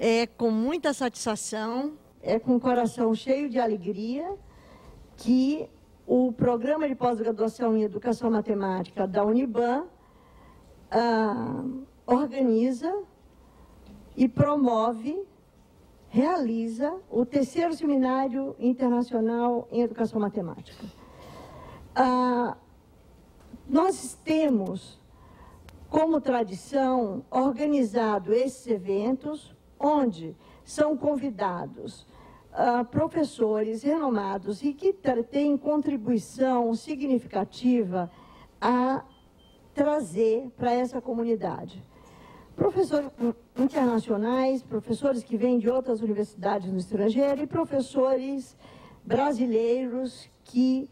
É com muita satisfação, é com o coração cheio de alegria que o Programa de Pós-Graduação em Educação Matemática da Uniban organiza e promove, realiza o terceiro Seminário Internacional em Educação Matemática. Nós temos, como tradição, organizado esses eventos, onde são convidados professores renomados e que têm contribuição significativa a trazer para essa comunidade. Professores internacionais, professores que vêm de outras universidades no estrangeiro e professores brasileiros que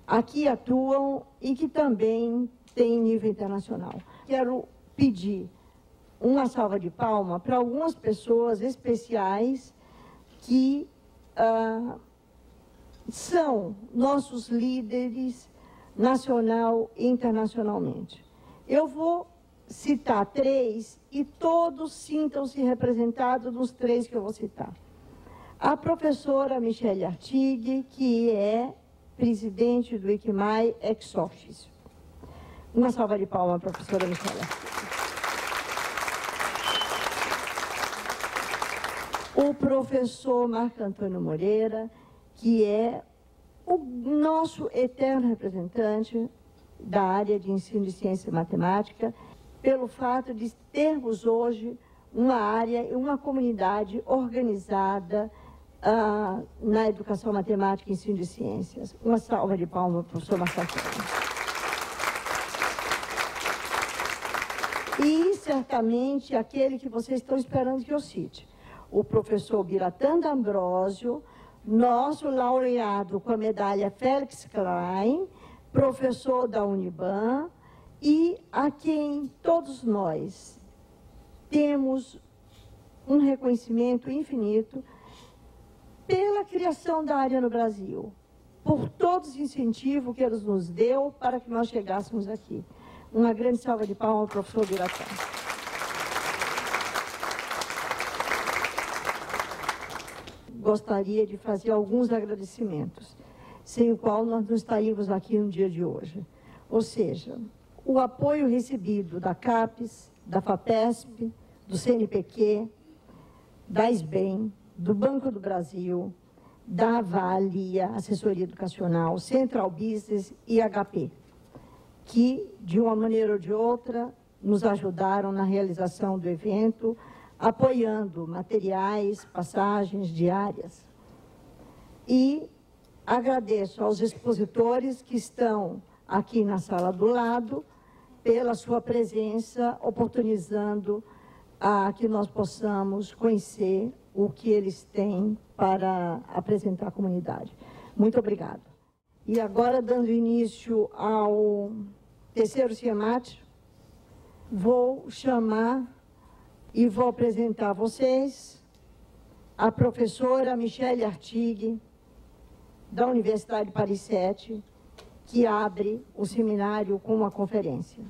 aqui atuam e que também têm nível internacional. Quero pedir uma salva de palmas para algumas pessoas especiais que são nossos líderes nacional e internacionalmente. Eu vou citar 3 e todos sintam-se representados nos 3 que eu vou citar. A professora Michele Artigue, que é presidente do ICMAI ex officio. Uma salva de palmas, professora Michele Artigue. O professor Marco Antônio Moreira, que é o nosso eterno representante da área de ensino de ciência e matemática, pelo fato de termos hoje uma área e uma comunidade organizada na educação matemática e ensino de ciências. Uma salva de palmas, professor Marco Antônio. E, certamente, aquele que vocês estão esperando que eu cite, o professor Biratã D'Ambrosio, nosso laureado com a medalha Felix Klein, professor da Uniban, e a quem todos nós temos um reconhecimento infinito pela criação da área no Brasil, por todos os incentivos que ele nos deu para que nós chegássemos aqui. Uma grande salva de palmas ao professor Biratã. Gostaria de fazer alguns agradecimentos, sem o qual nós não estaríamos aqui no dia de hoje. Ou seja, o apoio recebido da CAPES, da FAPESP, do CNPq, da SBEM, do Banco do Brasil, da Avalia, Assessoria Educacional, Central Business e HP, que, de uma maneira ou de outra, nos ajudaram na realização do evento, apoiando materiais, passagens diárias. E agradeço aos expositores que estão aqui na sala do lado, pela sua presença, oportunizando que nós possamos conhecer o que eles têm para apresentar à comunidade. Muito obrigada. E agora, dando início ao terceiro CIEMAT, vou chamar e vou apresentar a vocês a professora Michele Artigue, da Universidade de Paris 7, que abre o seminário com uma conferência.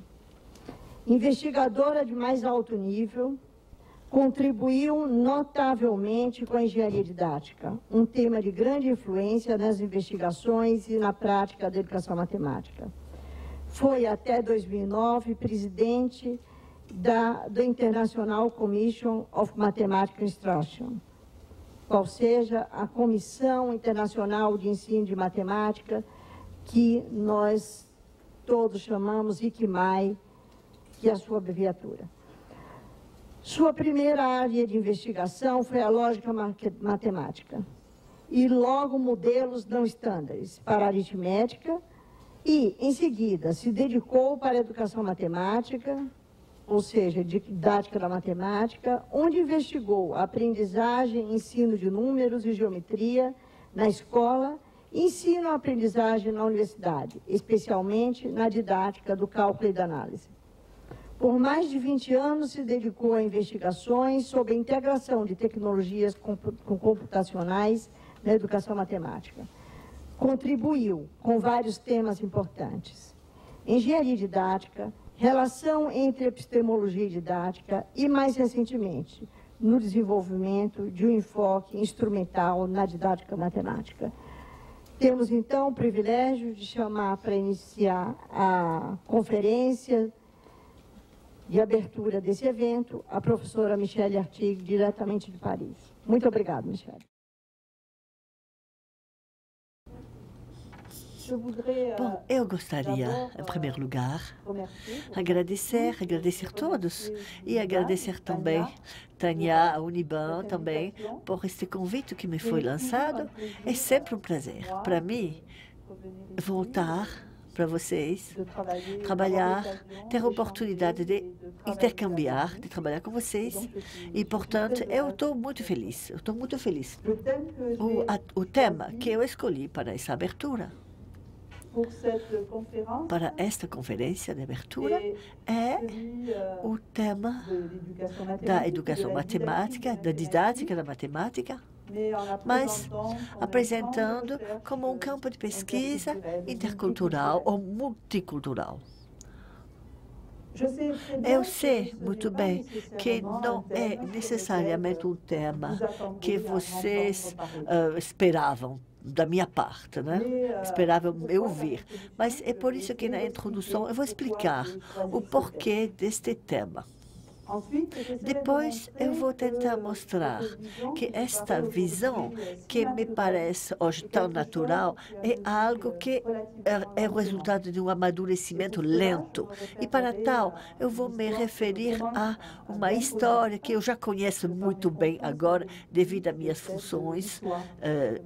Investigadora de mais alto nível, contribuiu notavelmente com a engenharia didática, um tema de grande influência nas investigações e na prática da educação matemática. Foi até 2009 presidente da International Commission of Mathematical Instruction, qual seja a Comissão Internacional de Ensino de Matemática, que nós todos chamamos ICMAI, que é a sua abreviatura. Sua primeira área de investigação foi a lógica matemática, e logo modelos não estándares para a aritmética, e, em seguida, se dedicou para a educação matemática, ou seja, didática da matemática, onde investigou a aprendizagem e ensino de números e geometria na escola e ensino-aprendizagem na universidade, especialmente na didática do cálculo e da análise. Por mais de 20 anos se dedicou a investigações sobre a integração de tecnologias computacionais na educação matemática. Contribuiu com vários temas importantes: engenharia didática, relação entre epistemologia e didática e, mais recentemente, no desenvolvimento de um enfoque instrumental na didática matemática. Temos, então, o privilégio de chamar para iniciar a conferência de abertura desse evento a professora Michele Artigue, diretamente de Paris. Muito obrigada, Michele. Bom, eu gostaria, em primeiro lugar, agradecer todos e agradecer também Tânia, a Uniban também, por este convite que me foi lançado. É sempre um prazer para mim voltar para vocês, trabalhar, ter a oportunidade de intercambiar, de trabalhar com vocês. E, portanto, eu estou muito feliz. O tema que eu escolhi para essa abertura, para esta conferência de abertura, é o tema da educação matemática, da didática da matemática, mas apresentando como um campo de pesquisa intercultural ou multicultural. Eu sei muito bem que não é necessariamente um tema que vocês esperavam da minha parte, né? Esperavam eu ouvir. Mas é por isso que na introdução eu vou explicar o porquê deste tema. Depois, eu vou tentar mostrar que esta visão, que me parece hoje tão natural, é algo que é o resultado de um amadurecimento lento. E, para tal, eu vou me referir a uma história que eu já conheço muito bem agora, devido às minhas funções.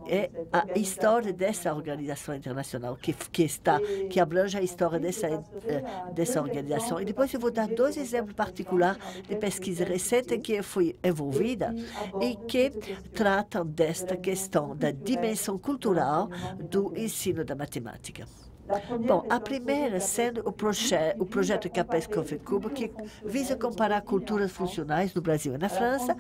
É a história dessa organização internacional, que abrange a história dessa organização. E depois eu vou dar dois exemplos particulares de pesquisa recente em que eu fui envolvida e que tratam desta questão da dimensão cultural do ensino da matemática. Bom, a primeira sendo o projeto Capes Coffee Cuba, que visa comparar culturas funcionais no Brasil e na França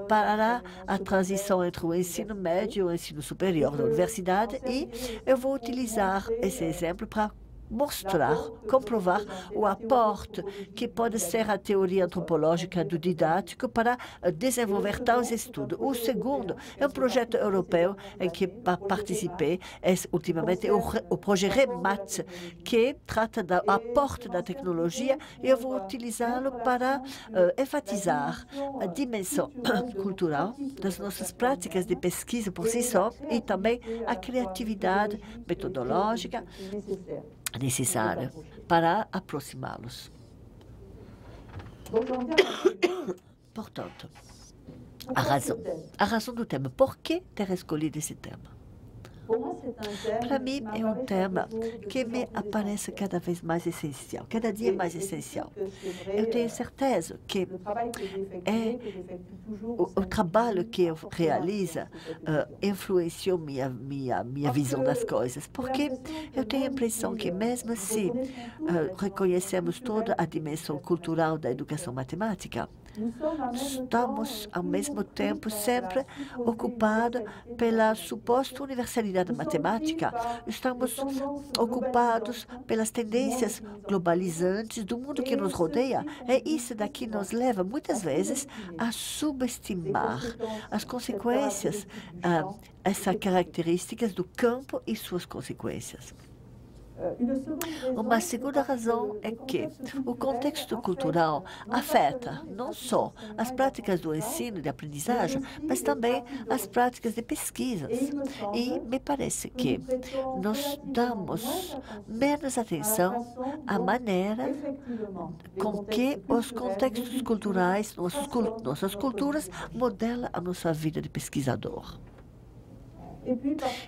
para a transição entre o ensino médio e o ensino superior da universidade, e eu vou utilizar esse exemplo para mostrar, comprovar o aporte que pode ser a teoria antropológica do didático para desenvolver tais estudos. O segundo é um projeto europeu em que participei ultimamente, o projeto REMAT, que trata do aporte da tecnologia, e eu vou utilizá-lo para enfatizar a dimensão cultural das nossas práticas de pesquisa por si só e também a criatividade metodológica necessária para aproximá-los. Portanto, a razão do tema. Por que ter escolhido esse tema? Para mim, é um tema que me aparece cada vez mais essencial, cada dia mais essencial. Eu tenho certeza que o trabalho que eu realizo influenciou minha visão das coisas, porque eu tenho a impressão que, mesmo se reconhecemos toda a dimensão cultural da educação matemática, estamos, ao mesmo tempo, sempre ocupados pela suposta universalidade da matemática. Estamos ocupados pelas tendências globalizantes do mundo que nos rodeia. É isso daqui nos leva, muitas vezes, a subestimar as consequências, essas características do campo e suas consequências. Uma segunda razão é que o contexto cultural afeta não só as práticas do ensino e de aprendizagem, mas também as práticas de pesquisas. E me parece que nós damos menos atenção à maneira com que os contextos culturais, nossas culturas, modelam a nossa vida de pesquisador.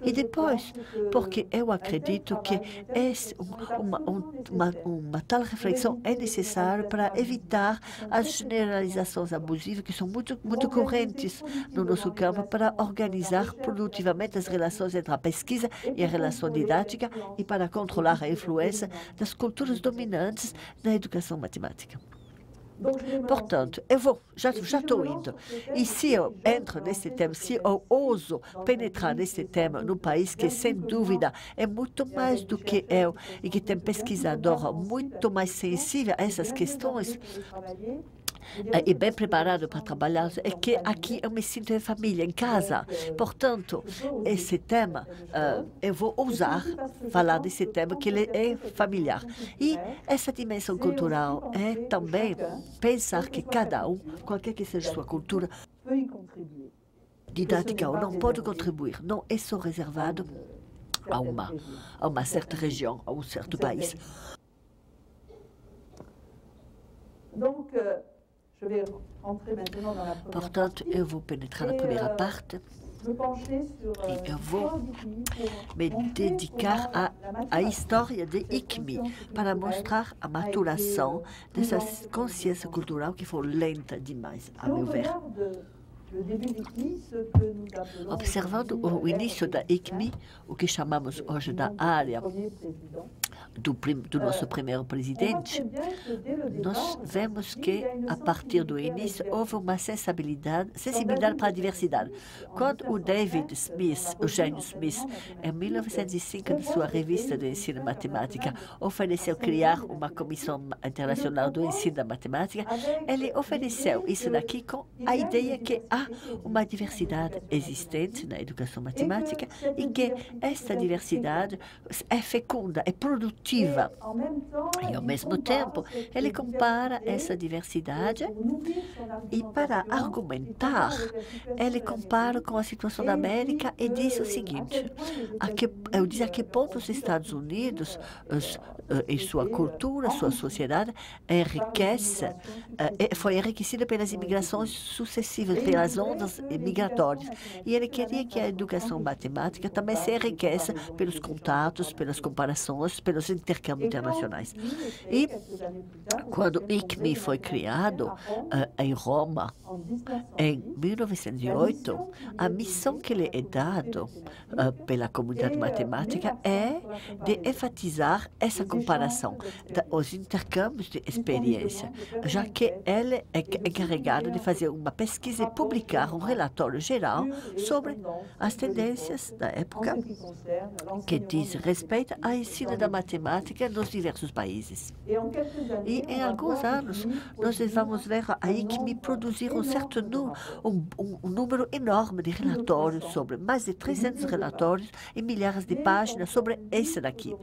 E depois, porque eu acredito que uma tal reflexão é necessária para evitar as generalizações abusivas que são muito correntes no nosso campo, para organizar produtivamente as relações entre a pesquisa e a relação didática e para controlar a influência das culturas dominantes na educação matemática. Portanto, já estou indo. E se eu entro nesse tema, se eu ouso penetrar nesse tema num país que, sem dúvida, é muito mais do que eu e que tem pesquisador muito mais sensível a essas questões, e bem preparado para trabalhar, é que aqui eu me sinto em família, em casa. Portanto, esse tema, eu vou ousar falar desse tema, que ele é familiar. E essa dimensão cultural é também pensar que cada um, qualquer que seja sua cultura, didática ou não, pode contribuir. Não é só reservado a uma certa região, a um certo país. Portanto, eu vou penetrar na primeira parte e eu vou me dedicar à história de ICMI para mostrar a maturação dessa consciência cultural que foi lenta demais, a meu ver. Observando o início da ICMI, o que chamamos hoje da área do nosso primeiro presidente, nós vemos que, a partir do início, houve uma sensibilidade para a diversidade. Quando o David Smith, o Eugênio Smith, em 1905, na sua revista de ensino e matemática, ofereceu criar uma comissão internacional do ensino da matemática, ele ofereceu isso daqui com a ideia que há uma diversidade existente na educação matemática e que esta diversidade é fecunda, é produtiva. E, ao mesmo tempo, ele compara essa diversidade e, para argumentar, ele compara com a situação da América e diz o seguinte: eu diz a que ponto os Estados Unidos, em sua cultura, sua sociedade, foi enriquecida pelas imigrações sucessivas, pelas ondas migratórias. E ele queria que a educação matemática também se enriqueça pelos contatos, pelas comparações, pelos intercâmbios internacionais. E quando o ICMI foi criado em Roma, em 1908, a missão que lhe é dada pela comunidade matemática é de enfatizar essa comparação, os intercâmbios de experiência, já que ele é encarregado de fazer uma pesquisa e publicar um relatório geral sobre as tendências da época que diz respeito ao ensino da matemática nos diversos países. E em alguns anos, nós vamos ver a ICMI produzir um número enorme de relatórios, sobre mais de 300 relatórios e milhares de páginas sobre isso daqui.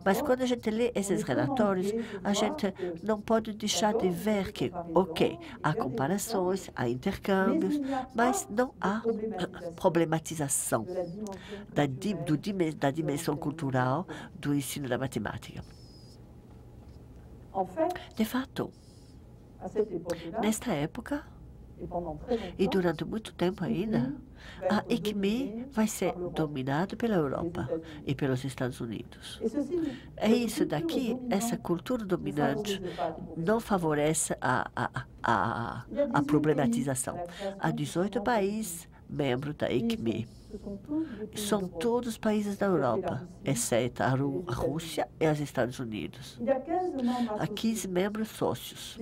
Mas quando a gente lê esses relatórios, a gente não pode deixar de ver que, ok, há comparações, há intercâmbios, mas não há problematização da dimensão cultural do ensino da matemática. De fato, nesta época, e durante muito tempo ainda, a ICMI vai ser dominada pela Europa e pelos Estados Unidos. É isso daqui, essa cultura dominante não favorece a problematização. Há 18 países membros da ICMI. São todos países da Europa, exceto a Rússia e os Estados Unidos. Há 15 membros sócios.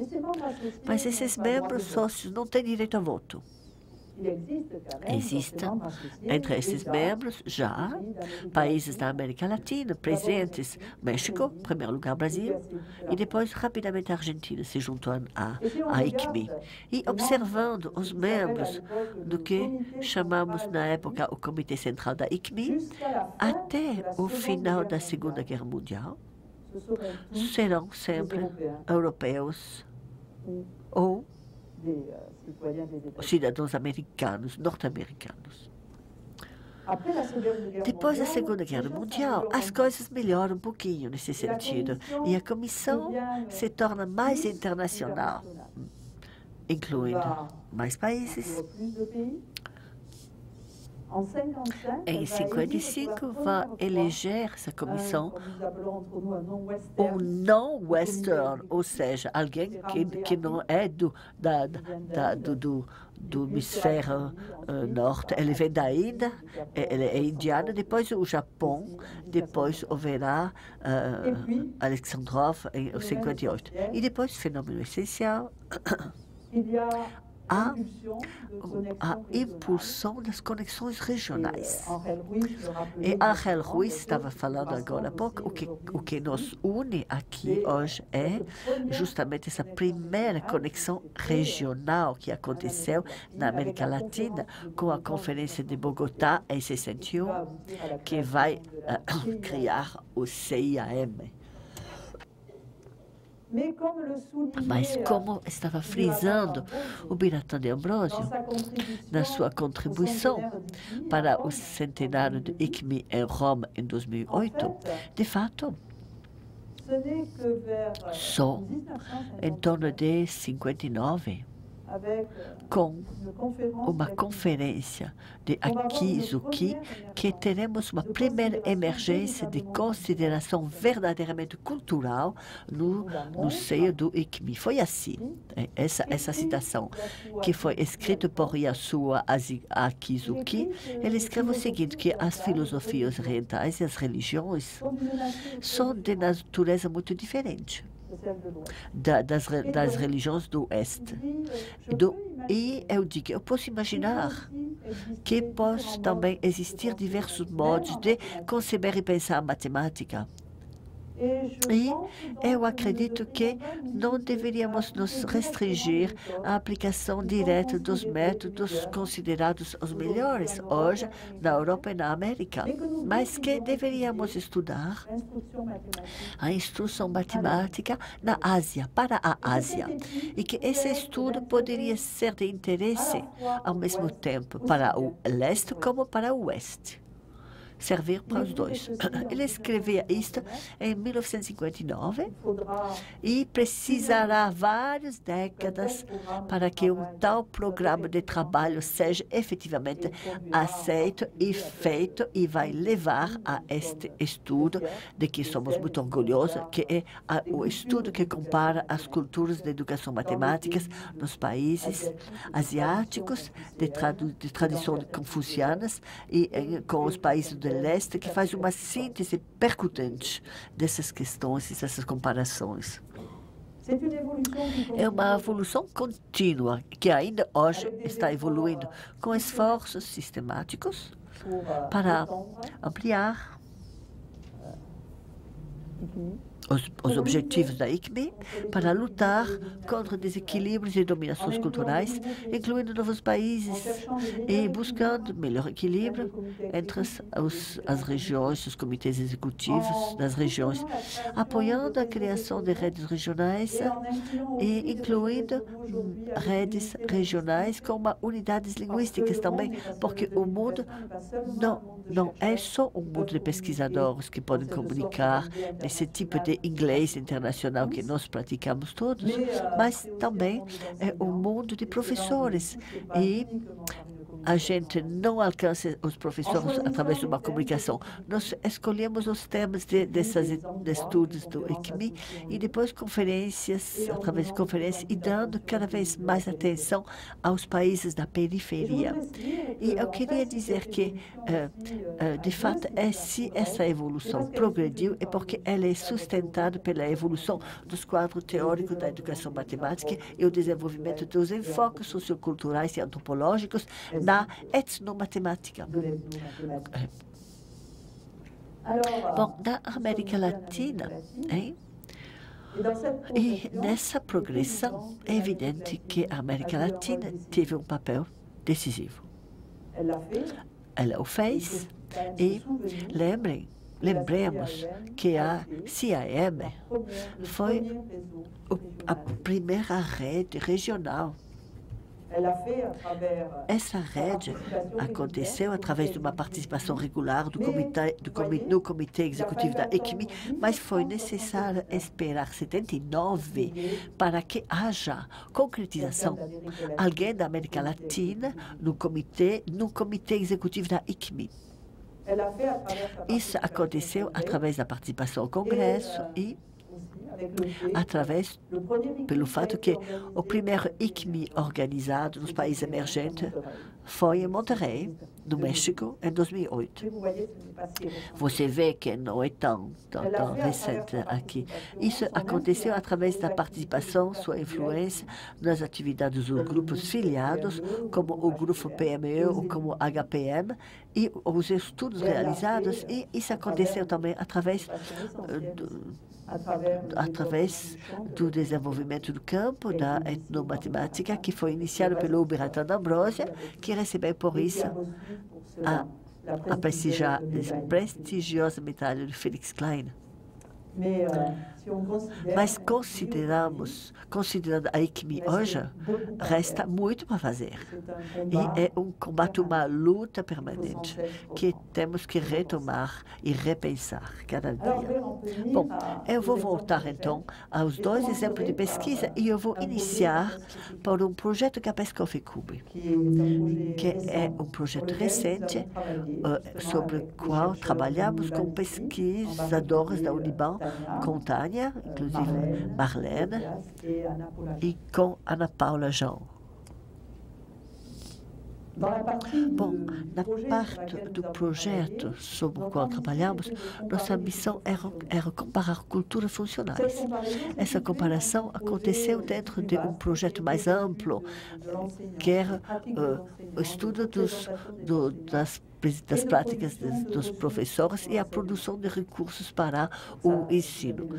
Mas esses membros sócios não têm direito a voto. Existem, entre esses membros, já países da América Latina presentes. México, em primeiro lugar, Brasil, e depois, rapidamente, a Argentina se juntou à ICMI. E observando os membros do que chamamos, na época, o Comitê Central da ICMI, até o final da Segunda Guerra Mundial, serão sempre europeus ou cidadãos americanos, norte-americanos. Depois da Segunda Guerra Mundial, as coisas melhoram um pouquinho nesse sentido e a comissão se torna mais internacional, incluindo mais países. Em 55, vai eleger essa comissão um não-western, ou seja, alguém que não é do hemisfério norte. Ele vem da Índia, ele é indiano, depois o Japão, depois haverá Alexandrov em 58. E depois, fenômeno essencial, a impulsão das conexões regionais. E Ángel Ruiz estava falando agora há pouco, o que nos une aqui hoje é justamente essa primeira conexão regional que aconteceu na América Latina com a Conferência de Bogotá em 61, que vai criar o CIAM. Mas como estava frisando o Biratan de Ambrosio na sua contribuição para o centenário do ICMI em Roma em 2008, de fato, só em torno de 59, com uma conferência de Akizuki, que teremos uma primeira emergência de consideração verdadeiramente cultural no seio do ICMI. Foi assim, essa citação, que foi escrita por Yasuo Akizuki. Ele escreve o seguinte, que as filosofias orientais e as religiões são de natureza muito diferente das religiões do Oeste. E eu digo, eu posso imaginar que possa também existir diversos modos de conceber e pensar a matemática. E eu acredito que não deveríamos nos restringir à aplicação direta dos métodos considerados os melhores hoje na Europa e na América, mas que deveríamos estudar a instrução matemática na Ásia, para a Ásia, e que esse estudo poderia ser de interesse ao mesmo tempo para o leste como para o oeste. Servir para os dois. Ele escrevia isto em 1959 e precisará várias décadas para que um tal programa de trabalho seja efetivamente aceito e feito, e vai levar a este estudo de que somos muito orgulhosos, que é o estudo que compara as culturas de educação matemáticas nos países asiáticos de tradição confucianas e com os países do leste, que faz uma síntese percutante dessas questões e dessas comparações. É uma evolução contínua que ainda hoje está evoluindo com esforços sistemáticos para ampliar os objetivos da ICMI, para lutar contra desequilíbrios e dominações culturais, incluindo novos países, e buscando melhor equilíbrio entre as regiões, os comitês executivos das regiões, apoiando a criação de redes regionais e incluindo redes regionais com unidades linguísticas também, porque o mundo não é só um mundo de pesquisadores que podem comunicar nesse tipo de inglês internacional que nós praticamos todos, mas também é um mundo de professores. E a gente não alcança os professores através de uma comunicação. Nós escolhemos os temas desses estudos do ICMI e depois conferências, através de conferências, e dando cada vez mais atenção aos países da periferia. E eu queria dizer que, de fato, se essa evolução progrediu, é porque ela é sustentada pela evolução dos quadros teóricos da educação matemática e o desenvolvimento dos enfoques socioculturais e antropológicos na etnomatemática. Bom, na América Latina, e nessa progressão, é evidente que a América Latina teve um papel decisivo. Ela o fez, e lembremos que a CIAM foi a primeira rede regional. Essa rede aconteceu através de uma participação regular no Comitê Executivo da ICMI, mas foi necessário esperar 79 para que haja concretização. Alguém da América Latina no Comitê Executivo da ICMI. Isso aconteceu através da participação ao Congresso e através pelo fato que o primeiro ICME organizado nos países emergentes foi em Monterrey, no México, em 2008. Você vê que não é tão recente aqui. Isso aconteceu através da participação, sua influência nas atividades dos grupos filiados, como o grupo PME ou como HPM, e os estudos realizados, e isso aconteceu também através do desenvolvimento do campo da etnomatemática, que foi iniciado pelo Bertrand Ambrosia, que recebeu por isso a prestigiosa medalha do Felix Klein. Mas considerando a ICME hoje, resta muito para fazer. E é um combate, uma luta permanente que temos que retomar e repensar cada dia. Bom, eu vou voltar então aos 2 exemplos de pesquisa e eu vou iniciar por um projeto que a Pescoff Cube, que é um projeto recente sobre o qual trabalhamos com pesquisadores da Uniban, com Tânia, inclusive Marlene, e com Ana Paula João. Bom, na parte do projeto sobre o qual trabalhamos, nossa missão era comparar culturas funcionais. Essa comparação aconteceu dentro de um projeto mais amplo, que era o estudo das práticas dos professores e a produção de recursos para o ensino.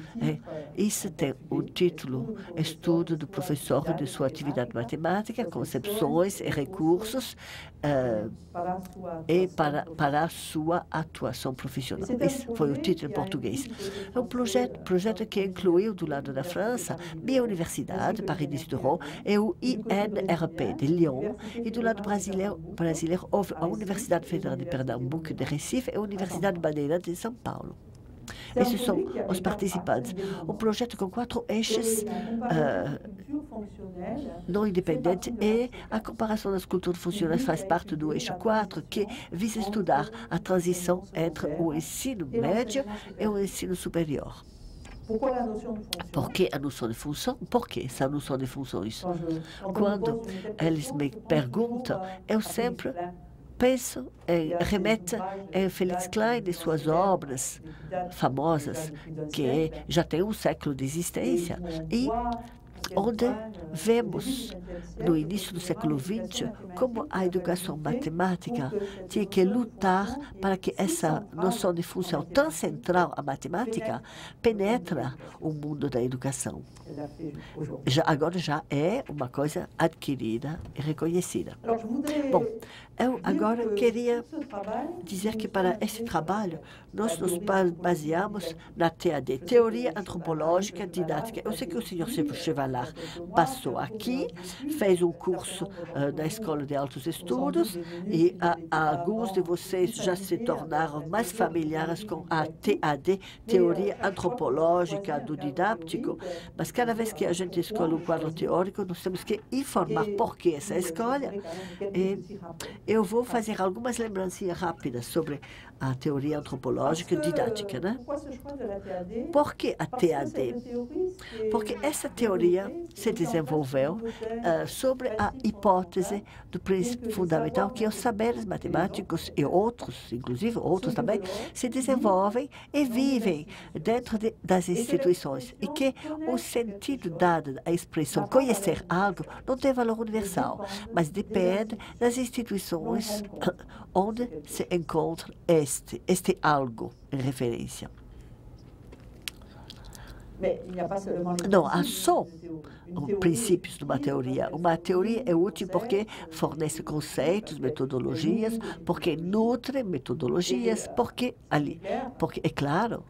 Isso tem o título Estudo do professor e de sua atividade matemática, concepções e recursos e para a sua atuação profissional. Esse foi o título em português. É um projeto que incluiu, do lado da França, minha universidade, Paris Diderot, e o INRP de Lyon, e do lado brasileiro houve a Universidade Federal de Pernambuco de Recife e a Universidade Bandeirante de São Paulo. Esses são os participantes. Um projeto com 4 eixos não independentes, e a comparação das culturas funcionais faz parte do eixo 4, que visa estudar a transição entre o ensino médio e o ensino superior. Por que a noção de função? Por que essa noção de funções? Quando eles me perguntam, eu sempre penso, remeto a Felix Klein e suas obras famosas, que já têm um século de existência, e onde vemos, no início do século XX, como a educação matemática tinha que lutar para que essa noção de função tão central à matemática penetre o mundo da educação. Agora já é uma coisa adquirida e reconhecida. Bom, eu agora queria dizer que para esse trabalho nós nos baseamos na TAD, Teoria Antropológica Didática. Eu sei que o senhor Chevalar passou aqui, fez um curso na Escola de Altos Estudos, e alguns de vocês já se tornaram mais familiares com a TAD, Teoria Antropológica do Didático, mas cada vez que a gente escolhe um quadro teórico, nós temos que informar por que essa escolha. E eu vou fazer algumas lembrancinhas rápidas sobre a teoria antropológica didática, né? Por que a TAD? Porque essa teoria se desenvolveu sobre a hipótese do princípio fundamental que os saberes matemáticos e outros, inclusive outros também, se desenvolvem e vivem dentro das instituições, e que o sentido dado à expressão conhecer algo não tem valor universal, mas depende das instituições onde se encontra este algo em referência. Não há só princípios de uma teoria. Uma teoria é útil porque fornece conceitos, metodologias, porque nutre metodologias, porque é claro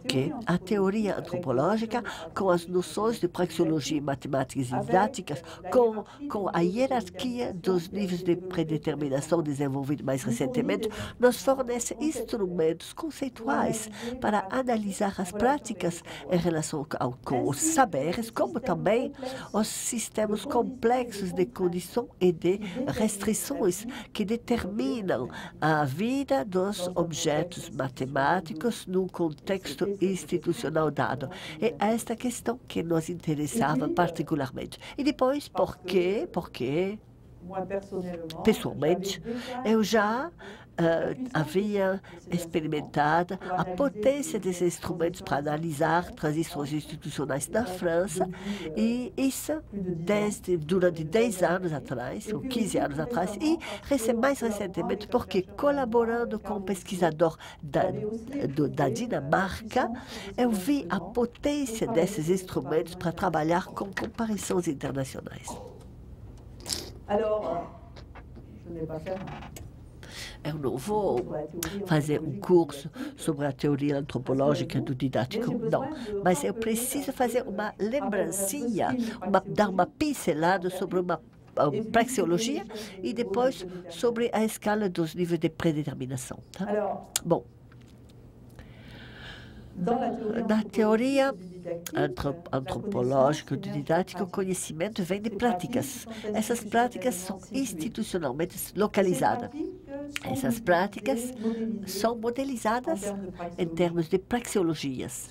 que a teoria antropológica, com as noções de praxeologia, matemáticas e didáticas, com a hierarquia dos níveis de predeterminação desenvolvidos mais recentemente, nos fornece instrumentos conceituais para analisar as práticas e relação com os saberes, como também os sistemas complexos de condição e de restrições que determinam a vida dos objetos matemáticos num contexto institucional dado. É esta questão que nos interessava particularmente. E depois, por quê? Porque, pessoalmente, eu já havia experimentado a potência desses instrumentos para analisar transições institucionais na França, e isso durante 10 anos atrás, ou 15 anos atrás, e mais recentemente, porque colaborando com um pesquisador da Dinamarca, eu vi a potência desses instrumentos para trabalhar com comparações internacionais. Eu não vou fazer um curso sobre a teoria antropológica do didático, não. Mas eu preciso fazer uma lembrancinha, dar uma pincelada sobre uma praxeologia e depois sobre a escala dos níveis de predeterminação. Tá? Bom, na teoria antropológica do didático, o conhecimento vem de práticas. Essas práticas são institucionalmente localizadas. Essas práticas são modelizadas em termos de praxeologias.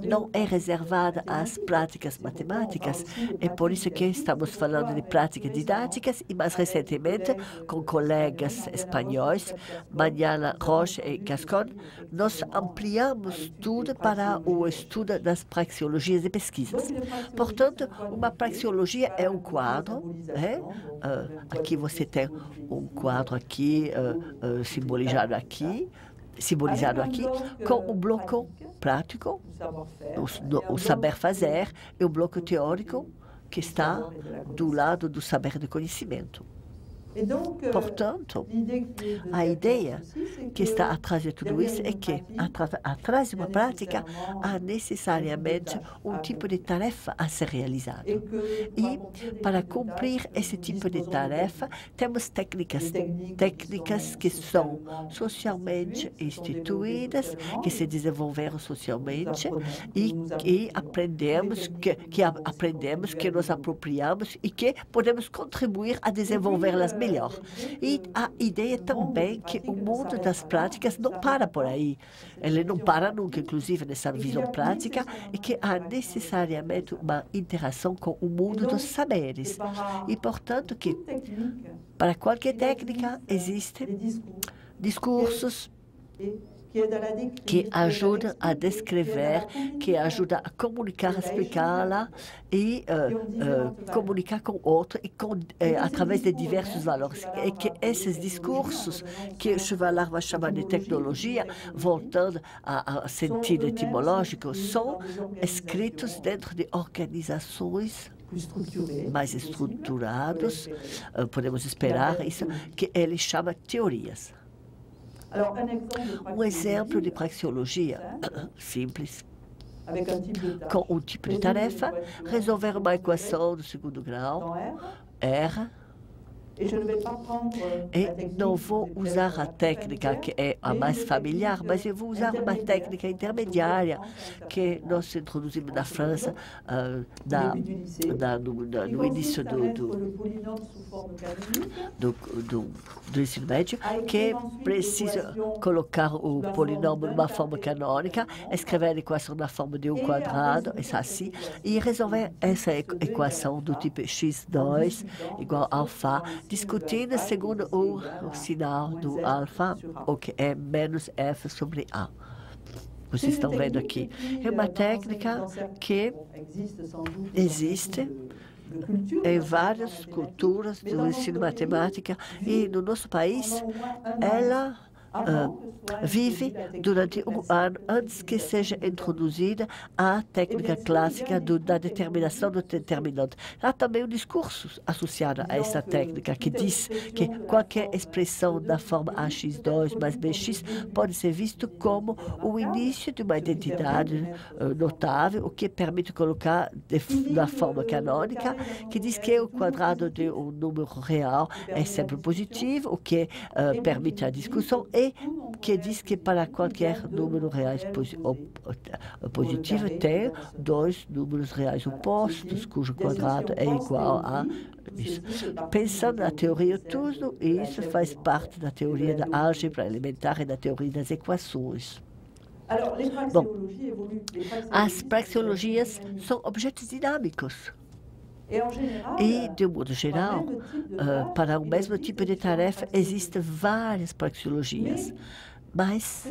Não é reservada às práticas matemáticas. É por isso que estamos falando de práticas didáticas e, mais recentemente, com colegas espanhóis, Mariana Rocha e Gascon, nós ampliamos tudo para o estudo das praxeologias e pesquisas. Portanto, uma praxeologia é um quadro. Aqui você tem um quadro aqui, simbolizado aqui, com um bloco prático, o saber fazer, e o bloco teórico que está do lado do saber de conhecimento. Portanto, a ideia que está atrás de tudo isso é que, atrás de uma prática, há necessariamente um tipo de tarefa a ser realizada. E, para cumprir esse tipo de tarefa, temos técnicas que são socialmente instituídas, que se desenvolveram socialmente e que aprendemos, que nos apropriamos e que podemos contribuir a desenvolvê-las melhor. E a ideia também que o mundo das práticas não para por aí. Ele não para nunca, inclusive nessa visão prática, e que há necessariamente uma interação com o mundo dos saberes. E, portanto, que para qualquer técnica existem discursos que ajudam a descrever, que ajudam a comunicar, explicá-la e comunicar com o outro através de diversos valores. E que esses discursos, que o Chevalard vai chamar de tecnologia, voltando a sentido etimológico, são escritos dentro de organizações mais estruturados, podemos esperar isso, que ele chama teorias. Um exemplo de praxeologia simples, com um tipo de tarefa, resolver uma equação do segundo grau, R, e não vou usar a técnica que é a mais familiar, mas eu vou usar uma técnica intermediária que nós introduzimos na França no início do ensino médio, que precisa colocar o polinômio numa forma canônica, escrever a equação na forma de 1², isso assim, e resolver essa equação do tipo x2 igual a alfa, discutindo segundo o sinal do alfa, o que é menos f sobre a. Vocês estão vendo aqui. É uma técnica que existe em várias culturas do ensino matemática e no nosso país ela vive durante um ano antes que seja introduzida a técnica clássica da determinação do determinante. Há também um discurso associado a essa técnica que diz que qualquer expressão da forma ax2 mais bx pode ser visto como o início de uma identidade notável, o que permite colocar na forma canônica, que diz que o quadrado de um número real é sempre positivo, o que permite a discussão, e que diz que para qualquer número reais positivo tem dois números reais opostos, cujo quadrado é igual a isso. Pensando na teoria, tudo isso faz parte da teoria da álgebra elementar e da teoria das equações. Bom, as praxeologias são objetos dinâmicos. E, de um modo geral, para o mesmo tipo de tarefa, existem várias praxeologias. Mas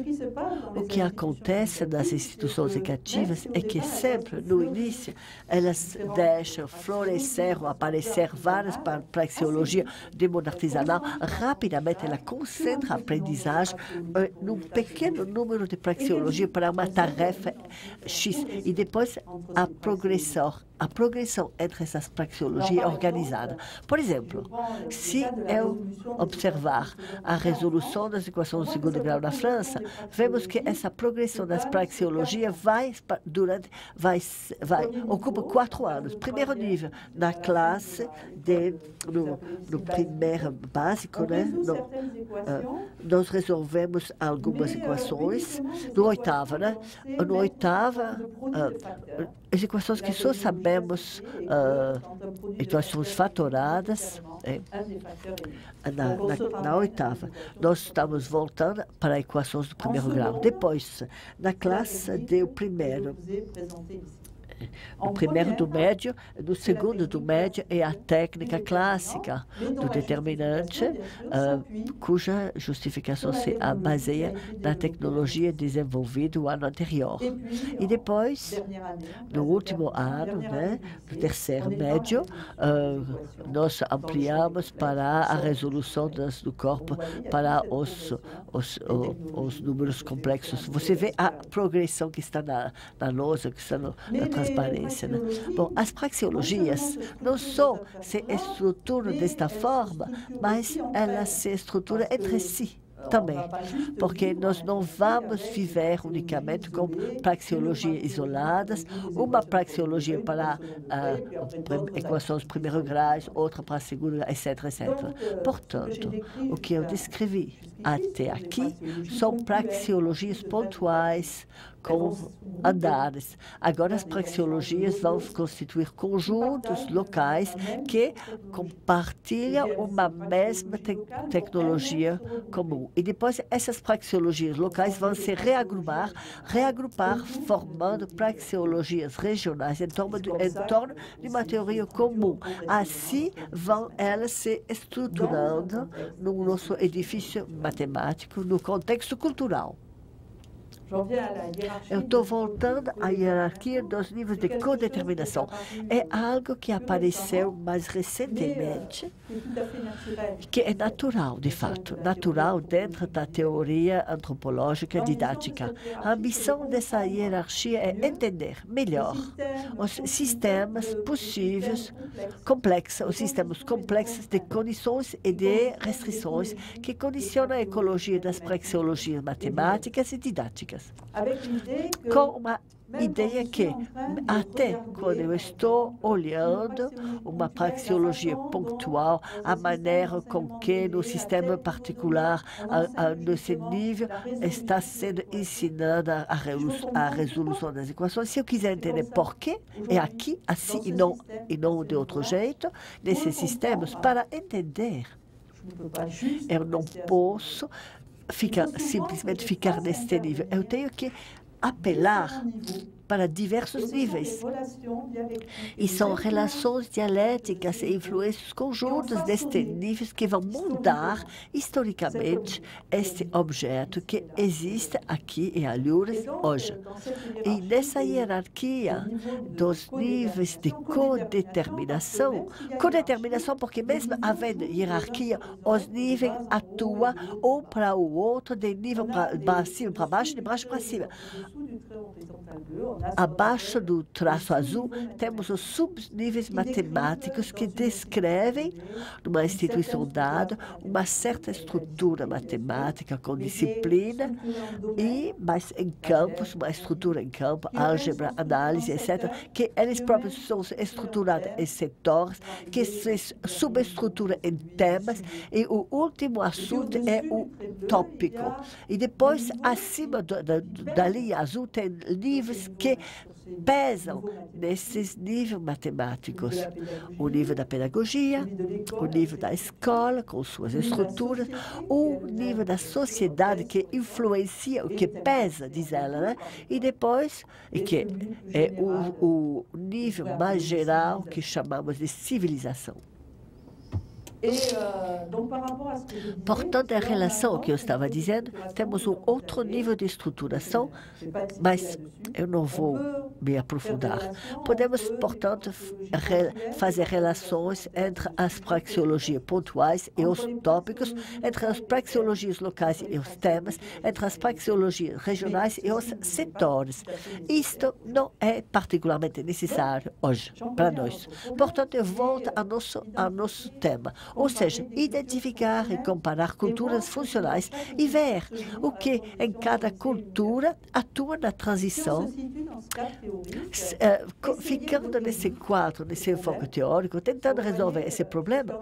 o que acontece nas instituições educativas é que sempre, no início, elas deixam florescer ou aparecer várias praxeologias de modo artesanal. Rapidamente, ela concentra a aprendizagem num pequeno número de praxeologias para uma tarefa X. E depois, a progressão entre essas praxeologias é organizada. Por exemplo, se eu observar a resolução das equações de segundo grau na França, vemos que essa progressão das praxeologias ocupa 4 anos. Primeiro nível, na classe, no primeiro básico, né? Nós resolvemos algumas equações. No oitavo, né? No oitavo, as equações que só sabemos, equações fatoradas, na oitava. Nós estamos voltando para equações do primeiro grau. Depois, na classe do primeiro do médio, no segundo do médio é a técnica clássica do determinante, cuja justificação se baseia na tecnologia desenvolvida o ano anterior. E depois, no último ano, né, do terceiro médio, nós ampliamos para a resolução do corpo para os números complexos. Você vê a progressão que está na lousa, que está na transparência. Né? Bom, as praxeologias não só se estruturam desta forma, mas elas se estruturam entre si também, porque nós não vamos viver unicamente com praxeologias isoladas, uma praxeologia para equações de primeiro grau, outra para segundo grau, etc, etc. Portanto, o que eu descrevi até aqui são praxeologias pontuais com andares. Agora, as praxeologias vão constituir conjuntos locais que compartilham uma mesma tecnologia comum. E depois, essas praxeologias locais vão se reagrupar, formando praxeologias regionais em torno de uma teoria comum. Assim, vão elas se estruturando no nosso edifício matemático, no contexto cultural. Eu estou voltando à hierarquia dos níveis de codeterminação. É algo que apareceu mais recentemente, que é natural, de fato, natural dentro da teoria antropológica didática. A ambição dessa hierarquia é entender melhor os sistemas possíveis, complexos, os sistemas complexos de condições e de restrições que condicionam a ecologia das praxeologias matemáticas e didáticas. Com uma ideia que, até quando eu estou olhando uma praxeologia pontual, a maneira com que no sistema particular, nesse nível, está sendo ensinada a resolução das equações. Se eu quiser entender por quê, é aqui, assim, e não de outro jeito, nesses sistemas, para entender. Eu não posso simplesmente ficar neste nível. Eu tenho que apelar para diversos níveis. E são relações dialéticas e influências conjuntas destes níveis que vão mudar historicamente este objeto que existe aqui em Allures hoje. E nessa hierarquia dos níveis de codeterminação porque mesmo havendo hierarquia, os níveis atuam um para o outro, de nível para cima para baixo, de baixo para cima. abaixo do traço azul, temos os subníveis matemáticos que descrevem, numa instituição dada, uma certa estrutura matemática com disciplina e, mas em campos, uma estrutura em campo, álgebra, análise, etc., que eles próprios são estruturados em setores, que se subestrutura em temas, e o último assunto é o tópico. E depois, acima da linha azul, tem níveis que pesam nesses níveis matemáticos. O nível da pedagogia, o nível da escola, com suas estruturas, o nível da sociedade que influencia, o que pesa, diz ela, né? E depois, e que é o nível mais geral que chamamos de civilização. Portanto, em relação ao que eu estava dizendo, temos um outro nível de estruturação, mas eu não vou me aprofundar. Podemos, portanto, fazer relações entre as praxeologias pontuais e os tópicos, entre as praxeologias locais e os temas, entre as praxeologias regionais e os setores. Isto não é particularmente necessário hoje para nós. Portanto, eu volto ao nosso tema. Ou seja, identificar e comparar culturas funcionais e ver o que em cada cultura atua na transição, ficando nesse quadro, nesse enfoque teórico, tentando resolver esse problema.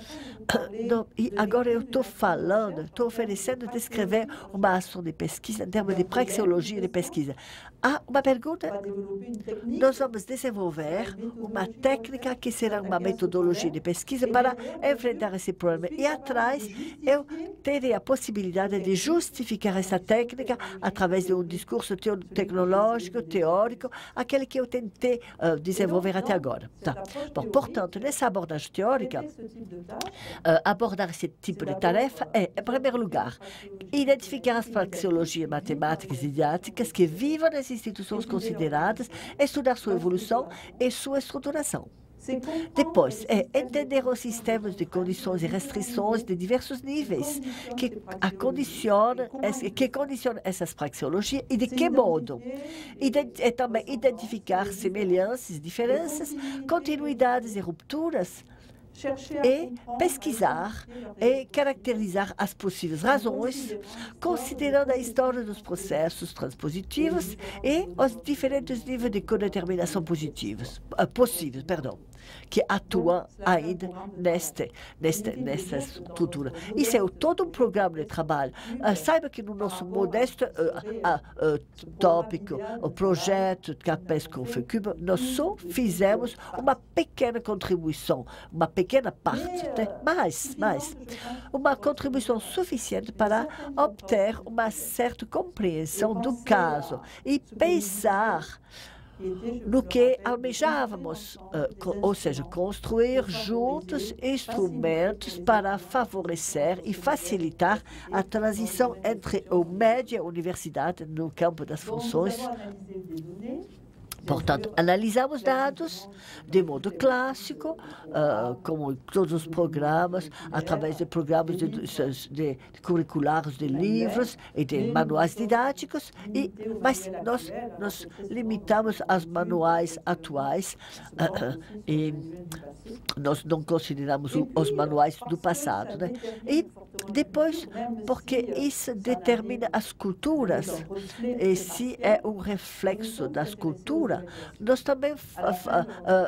Não, e agora eu estou oferecendo descrever uma ação de pesquisa em termos de praxeologia de pesquisa. Há uma pergunta? Nós vamos desenvolver uma técnica que será uma metodologia de pesquisa para enfrentar esse problema. E atrás, eu terei a possibilidade de justificar essa técnica através de um discurso tecnológico, teórico, aquele que eu tentei desenvolver até agora. Tá. Bom, portanto, nessa abordagem teórica, abordar esse tipo de tarefa é, em primeiro lugar, identificar as praxeologias matemáticas e didáticas que vivem nas instituições consideradas, estudar sua evolução e sua estruturação. Depois, entender os sistemas de condições e restrições de diversos níveis que condicionam essas praxeologias e de que modo. E também identificar semelhanças, diferenças, continuidades e rupturas, e pesquisar e caracterizar as possíveis razões, considerando a história dos processos transpositivos e os diferentes níveis de codeterminação possíveis, que atuam ainda nessa estrutura. Isso é todo um programa de trabalho. Saiba que no nosso modesto tópico, o projeto CAPES com FECUBA, nós só fizemos uma pequena contribuição, uma pequena parte, né? mas uma contribuição suficiente para obter uma certa compreensão do caso e pensar no que almejávamos, ou seja, construir juntos instrumentos para favorecer e facilitar a transição entre o médio e a universidade no campo das funções. Portanto, analisamos dados de modo clássico, como todos os programas, através de programas de curriculares de livros e de manuais didáticos, mas nós nos limitamos aos manuais atuais e nós não consideramos os manuais do passado, né? E depois, porque isso determina as culturas, e se é um reflexo das culturas, nós também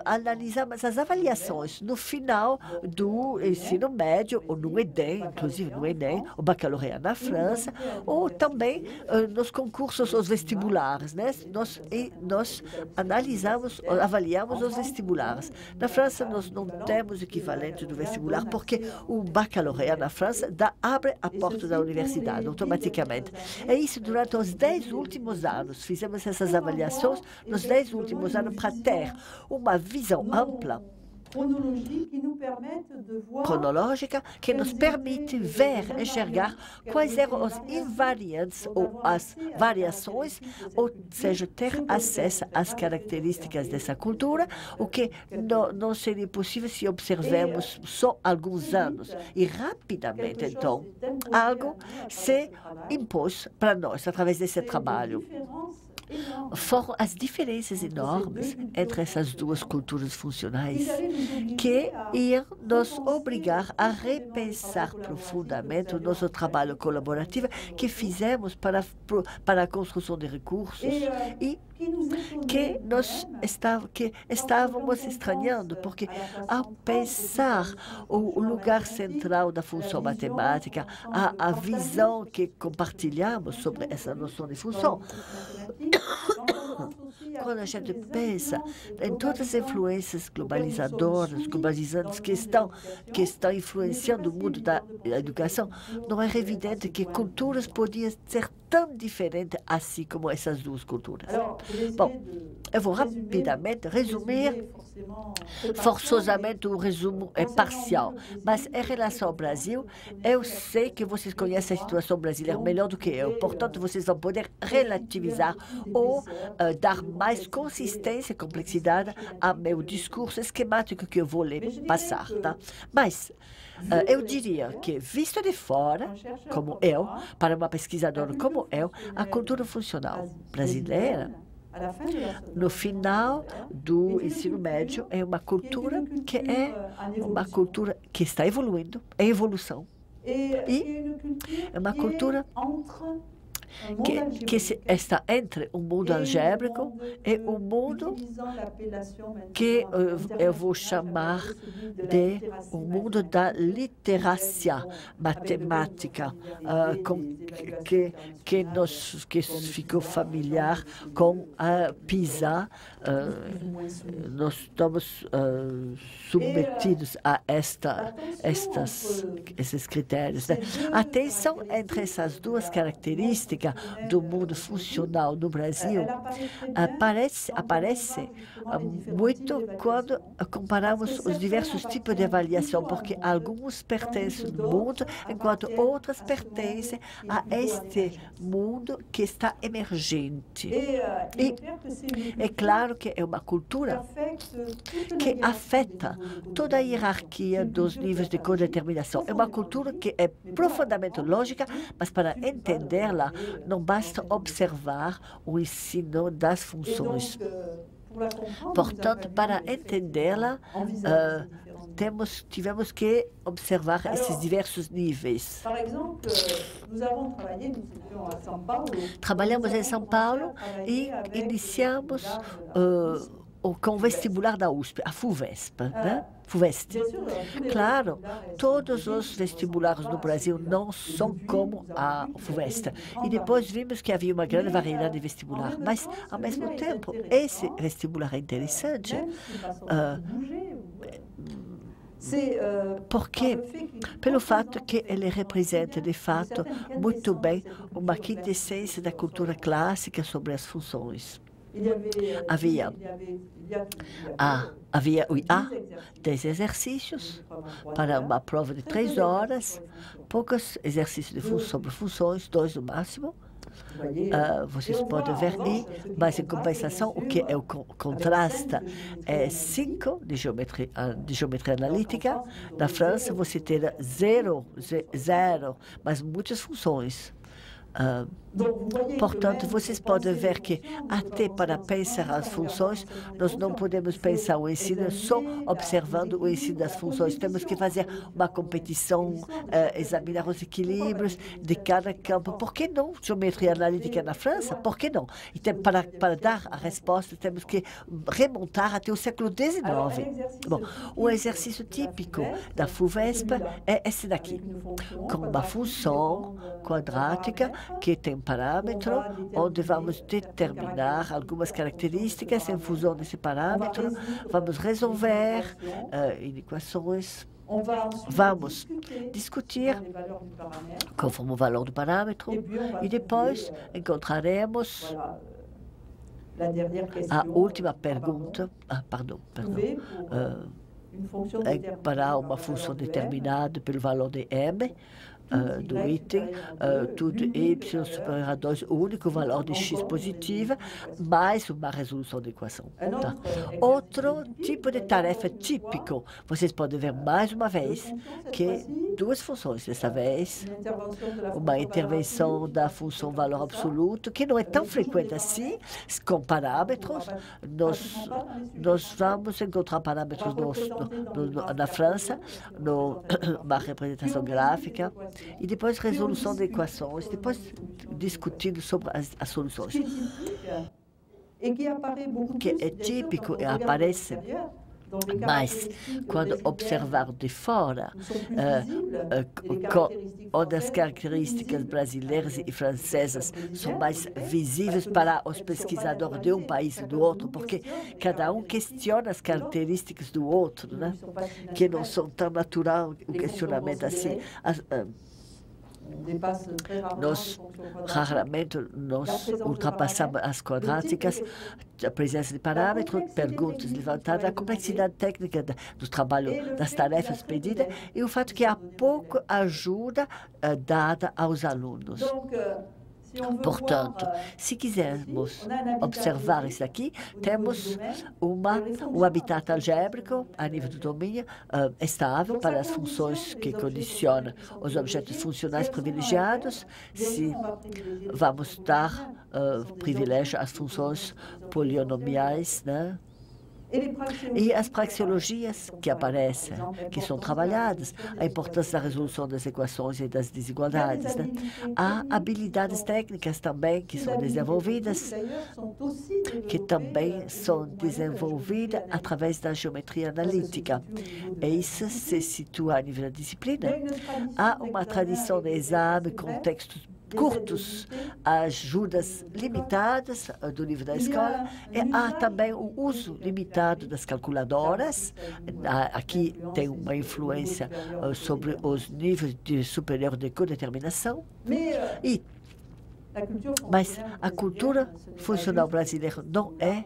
analisamos as avaliações no final do ensino médio, ou no Enem, inclusive no Enem, o baccalauréat na França, ou também nos concursos, os vestibulares, né? Nós avaliamos os vestibulares. Na França, nós não temos equivalente do vestibular, porque o baccalauréat na França abre a porta da universidade automaticamente. É isso durante os 10 últimos anos. Fizemos essas avaliações nos 10 últimos anos para ter uma visão ampla, cronológica, que nos permite ver, enxergar quais eram os invariantes ou as variações, ou seja, ter acesso às características dessa cultura, o que não seria possível se observarmos só alguns anos. E rapidamente, então, algo se impôs para nós através desse trabalho. foram as diferenças enormes entre essas duas culturas funcionais que iam nos obrigar a repensar profundamente o nosso trabalho colaborativo que fizemos para a construção de recursos e que estávamos estranhando, porque ao pensar o lugar central da função matemática, a visão que compartilhamos sobre essa noção de função, quando a gente pensa em todas as influências globalizantes que estão influenciando o mundo da educação, não é evidente que culturas podiam ser tão diferentes assim como essas duas culturas. Bom, eu vou rapidamente resumir. Forçosamente, o resumo é parcial, mas em relação ao Brasil, eu sei que vocês conhecem a situação brasileira melhor do que eu, portanto, vocês vão poder relativizar ou dar mais consistência e complexidade ao meu discurso esquemático que eu vou lhe passar, tá? Mas eu diria que, visto de fora, como eu, para uma pesquisadora como eu, a cultura funcional brasileira, no final do ensino médio, é uma cultura que está evoluindo, em evolução. E é uma cultura que está entre o mundo algébrico e o mundo que eu vou chamar de o mundo da literacia matemática, que ficou familiar com a PISA. Nós estamos submetidos a esses critérios, né? A tensão entre essas duas características do mundo funcional no Brasil aparece muito quando comparamos os diversos tipos de avaliação, porque alguns pertencem ao mundo, enquanto outras pertencem a este mundo que está emergente. E é claro que é uma cultura que afeta toda a hierarquia dos níveis de codeterminação. É uma cultura que é profundamente lógica, mas para entendê-la, não basta observar o ensino das funções. Portanto, para entendê-la, tivemos que observar esses diversos níveis. Trabalhamos em São Paulo e iniciamos com o vestibular da USP, a FUVESP, né? FUVEST. Claro, todos os vestibulares no Brasil não são como a FUVEST. E depois vimos que havia uma grande variedade de vestibular. Mas, ao mesmo tempo, esse vestibular é interessante. Porque, pelo fato que ele representa, de fato, muito bem uma quintessência da cultura clássica sobre as funções. Havia 10 exercícios para uma prova de 3 horas, poucos exercícios sobre funções, 2 no máximo. Vocês podem ver aí, mas em compensação, o que é o contrasta é 5 de geometria analítica. Na França, você terá zero, mas muitas funções. Portanto, vocês podem ver que até para pensar as funções, nós não podemos pensar o ensino só observando o ensino das funções. Temos que fazer uma competição, examinar os equilíbrios de cada campo. Por que não geometria analítica na França? Por que não? E para dar a resposta, temos que remontar até o século XIX. Bom, o exercício típico da FUVESP é esse daqui, com uma função quadrática que tem parâmetro, onde vamos determinar algumas características em função desse parâmetro, vamos resolver equações, vamos discutir conforme o valor do parâmetro e depois encontraremos a última pergunta, para uma função determinada pelo valor de m, do item, tudo y superior a 2, o único valor de x positiva, mais uma resolução da equação. Tá? Outro tipo de tarefa típico, vocês podem ver mais uma vez que duas funções dessa vez. Uma intervenção da função valor absoluto, que não é tão frequente assim, com parâmetros. Nós vamos encontrar parâmetros na França, uma representação gráfica, e depois resolução de equações, depois discutindo sobre as soluções. Que é típico e aparece, mas quando observar de fora, onde as características brasileiras e francesas são mais visíveis para os pesquisadores de um país e do outro, porque cada um questiona as características do outro, né? Que não são tão natural o questionamento assim. Raramente nós ultrapassamos as quadráticas, a presença de parâmetros, perguntas levantadas, a complexidade técnica do trabalho, das tarefas pedidas e o fato que há pouca ajuda dada aos alunos. Portanto, se quisermos observar isso aqui, temos um habitat algébrico a nível do domínio estável para as funções que condicionam os objetos funcionais privilegiados. Se vamos dar privilégio às funções polinomiais, né? E as praxeologias que aparecem, que são trabalhadas, a importância da resolução das equações e das desigualdades. Né? Há habilidades técnicas também que são desenvolvidas, através da geometria analítica. E isso se situa a nível da disciplina. Há uma tradição de exame com textos curtos, ajudas limitadas do nível da escola, e há também o uso limitado das calculadoras. Aqui tem uma influência sobre os níveis de superior de codeterminação. Mas a cultura funcional brasileira não é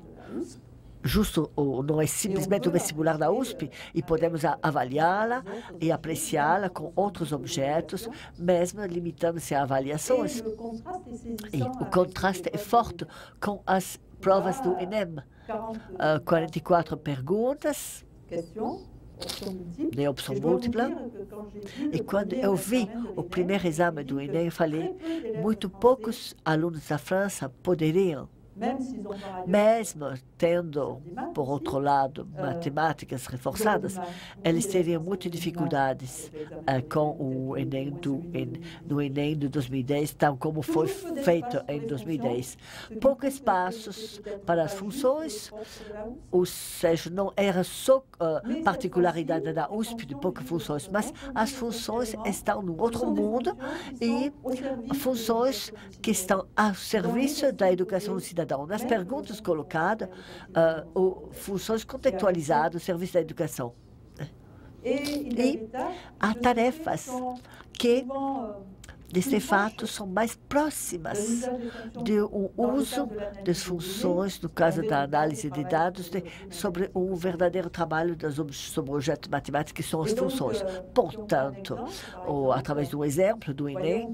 justo, ou não é simplesmente o vestibular da USP, e podemos avaliá-la e apreciá-la com outros objetos, mesmo limitando-se a avaliações. E o contraste é forte com as provas do Enem. 44 perguntas de opção múltipla. E quando eu vi o primeiro exame do Enem, eu falei, muito poucos alunos da França poderiam, mesmo tendo, por outro lado, matemáticas reforçadas, eles teriam muitas dificuldades com o Enem do Enem de 2010, tal como foi feito em 2010. Poucos espaços para as funções, ou seja, não era só particularidade da USP de poucas funções, mas as funções estão no outro mundo e funções que estão ao serviço da educação do cidadão. Nas perguntas colocadas, funções contextualizadas, o serviço da educação. E há tarefas que, deste fato, são mais próximas do uso das funções, no caso da análise de dados, sobre um verdadeiro trabalho sobre objetos matemáticos, que são as funções. Portanto, através de um exemplo do Enem,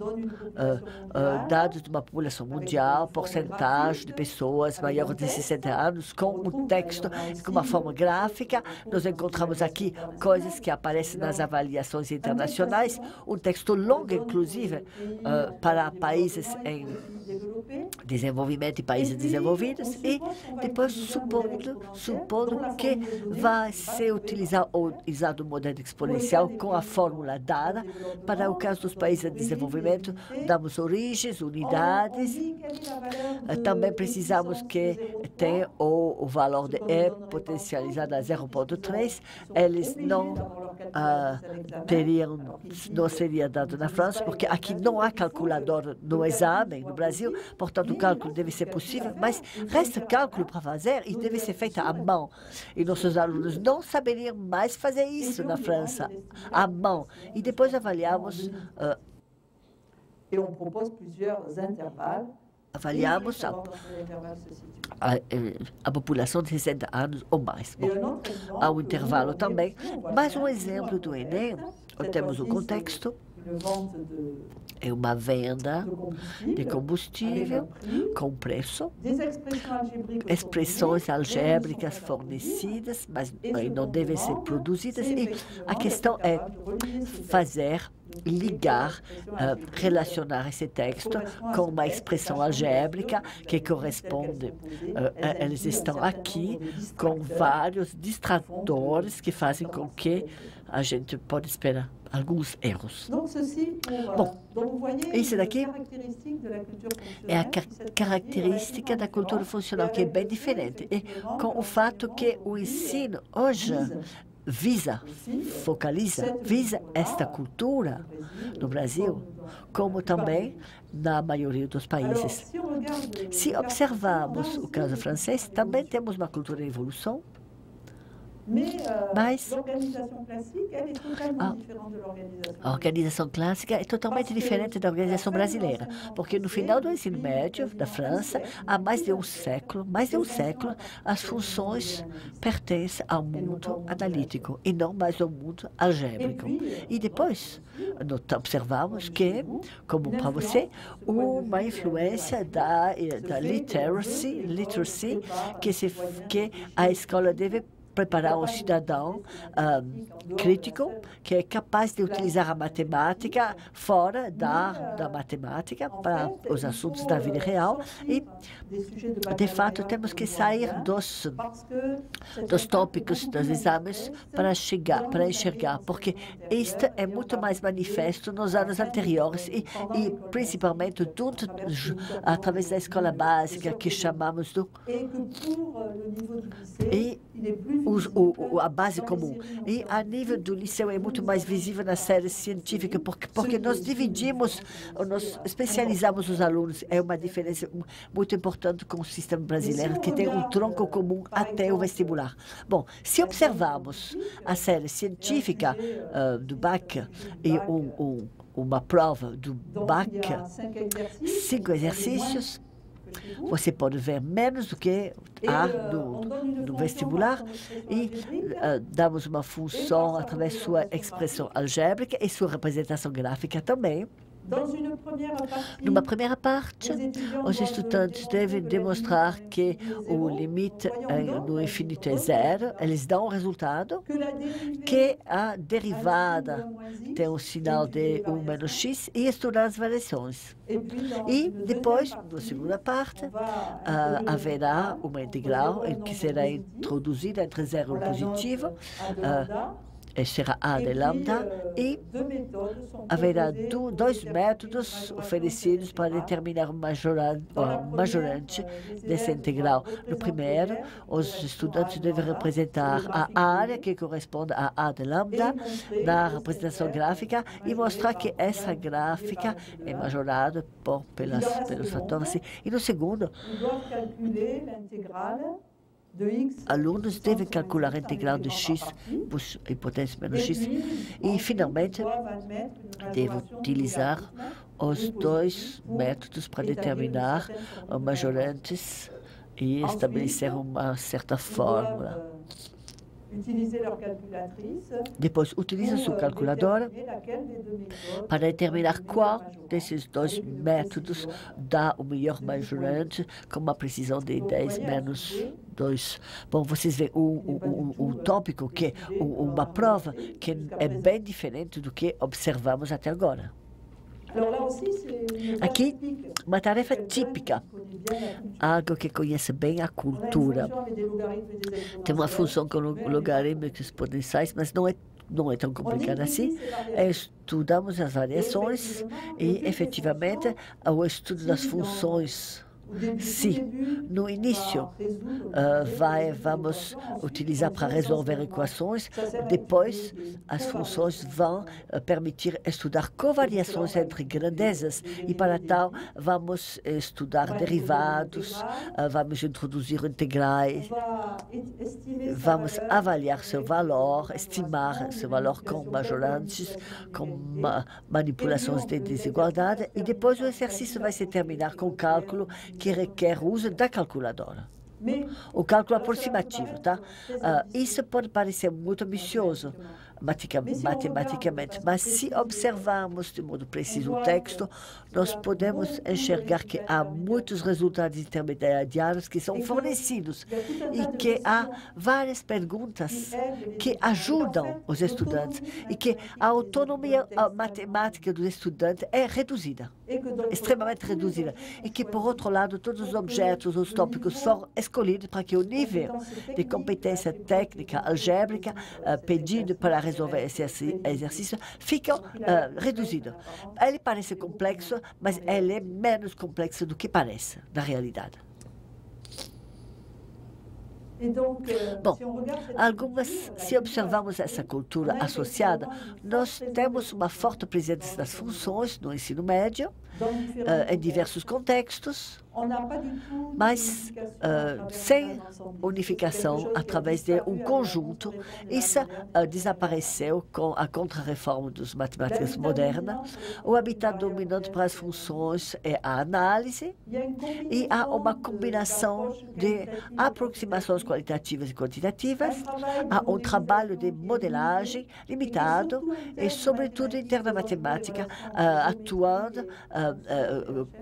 dados de uma população mundial, porcentagem de pessoas maiores de 60 anos, com um texto, com uma forma gráfica, nós encontramos aqui coisas que aparecem nas avaliações internacionais, um texto longo, inclusive, para países em desenvolvimento e países desenvolvidos, e depois supondo que vai ser usado o modelo exponencial com a fórmula dada. Para o caso dos países em desenvolvimento, damos origens, unidades. Também precisamos que tenha o valor de E potencializado a 0,3. Eles não seria dado na França, porque aqui não há calculador no exame no Brasil, portanto o cálculo deve ser possível, mas resta cálculo para fazer e deve ser feito à mão. E nossos alunos não saberiam mais fazer isso na França, à mão. E depois avaliamos a população de 60 anos ou mais. Bom, há um intervalo também, mas um exemplo do Enem, temos o contexto, É uma venda de combustível com preço, expressões algébricas fornecidas, mas não devem ser produzidas. E a questão é fazer, ligar, relacionar esse texto com uma expressão algébrica que corresponde. Eles estão aqui com vários distratores que fazem com que a gente pode esperar alguns erros. Bom, isso daqui é a característica da cultura funcional, que é bem diferente. E com o fato que o ensino hoje visa esta cultura no Brasil, como também na maioria dos países. Se observarmos o caso francês, também temos uma cultura em evolução, mas a organização clássica é totalmente diferente da organização brasileira, porque no final do ensino médio da França, há mais de um século, as funções pertencem ao mundo analítico e não mais ao mundo algébrico. E depois, nós observamos que, como para você, uma influência da literacy que a escola deve preparar um cidadão crítico que é capaz de utilizar a matemática fora da matemática para os assuntos da vida real e, de fato, temos que sair dos tópicos dos exames para enxergar, porque isto é muito mais manifesto nos anos anteriores e principalmente através da escola básica que chamamos a base comum. E a nível do liceu é muito mais visível na série científica, porque nós especializamos os alunos. É uma diferença muito importante com o sistema brasileiro, que tem um tronco comum até o vestibular. Bom, se observarmos a série científica do BAC e uma prova do BAC, 5 exercícios, você pode ver menos do que há no vestibular e damos uma função através de sua expressão algébrica e sua representação gráfica também. Numa primeira parte, os estudantes devem demonstrar que o limite no infinito é zero. Eles dão o resultado, que a derivada tem um sinal de 1 menos x e estudar as variações. E depois, na segunda parte, haverá uma integral que será introduzida entre zero e positivo, será A de lambda, e haverá 2 métodos oferecidos para determinar o majorante dessa integral. No primeiro, os estudantes devem representar a área que corresponde a A de lambda na representação gráfica e mostrar que essa gráfica é majorada pelos fatores. E no segundo, alunos devem calcular a integral de x por hipótese menos x e, finalmente, devem utilizar os 2 métodos para determinar majorantes e estabelecer uma certa fórmula. Depois, utiliza sua calculadora para determinar qual desses 2 métodos dá o melhor majorante com uma precisão de 10 menos 2. Bom, vocês veem o tópico, que é uma prova que é bem diferente do que observamos até agora. Aqui, uma tarefa típica, algo que conhece bem a cultura. Tem uma função com logaritmos exponenciais, mas não é tão complicada assim. Estudamos as variações e, efetivamente, o estudo das funções. Se no início vamos utilizar para resolver equações, depois as funções vão permitir estudar covariações entre grandezas e, para tal, vamos estudar derivados, vamos introduzir integrais, vamos avaliar seu valor, estimar seu valor com majorantes, com manipulações de desigualdade, e depois o exercício vai se terminar com cálculo que requer o uso da calculadora. o cálculo aproximativo, tá? Isso pode parecer muito ambicioso matematicamente, mas se observarmos de modo preciso o texto, nós podemos enxergar que há muitos resultados intermediários que são fornecidos e que há várias perguntas que ajudam os estudantes e que a autonomia matemática do estudante é reduzida, extremamente reduzida, e que, por outro lado, todos os objetos, os tópicos foram escolhidos para que o nível de competência técnica algébrica pedido para resolver esse exercício fique reduzido. Ele parece complexo, mas ele é menos complexo do que parece, na realidade. Bom, se observarmos essa cultura associada, nós temos uma forte presença das funções no ensino médio, em diversos contextos, mas sem unificação através de um conjunto. Isso desapareceu com a contra-reforma dos matemáticas modernas. O habitat dominante para as funções é a análise e há uma combinação de aproximações qualitativas e quantitativas, há um trabalho de modelagem limitado e, sobretudo, interna matemática, atuando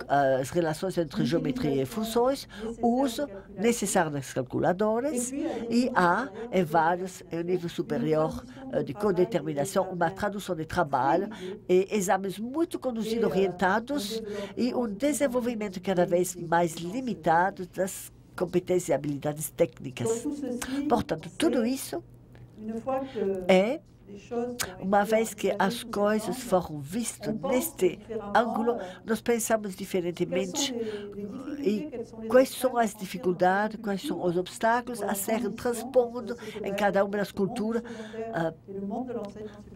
as relações entre geometria e funções, o uso necessário das calculadoras e há, em nível superior de codeterminação, uma tradução de trabalho e exames muito conduzidos, orientados e um desenvolvimento cada vez mais limitado das competências e habilidades técnicas. Portanto, tudo isso é, uma vez que as coisas foram vistas neste ângulo, nós pensamos diferentemente e quais são as dificuldades, quais são os obstáculos a serem transpondo em cada uma das culturas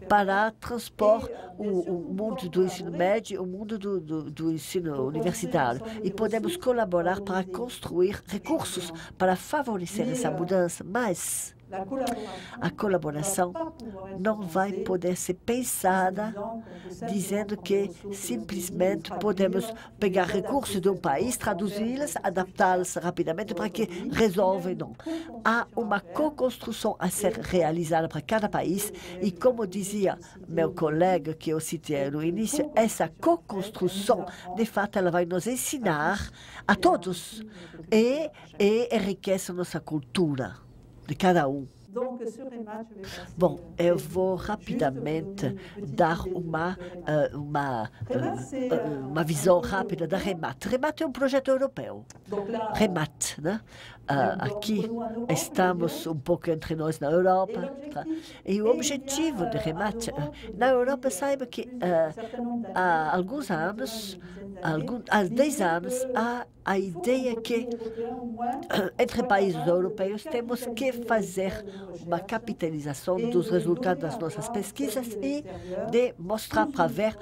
para transpor o mundo do ensino médio e o mundo do ensino universitário. E podemos colaborar para construir recursos para favorecer essa mudança, mas a colaboração não vai poder ser pensada dizendo que simplesmente podemos pegar recursos de um país, traduzi-los, adaptá-los rapidamente para que resolvam. Não. Há uma co-construção a ser realizada para cada país e, como dizia meu colega que eu citei no início, essa co-construção, de fato, ela vai nos ensinar a todos e enriquece nossa cultura de cada um. Bom, eu vou rapidamente dar uma visão rápida da REMAT. REMAT é um projeto europeu. REMAT, né? Aqui estamos um pouco entre nós na Europa. Tá? E o objetivo de REMAT, na Europa, saiba que há alguns anos, há 10 anos, há a ideia que entre países europeus temos que fazer uma capitalização dos resultados das nossas pesquisas e de mostrar para ver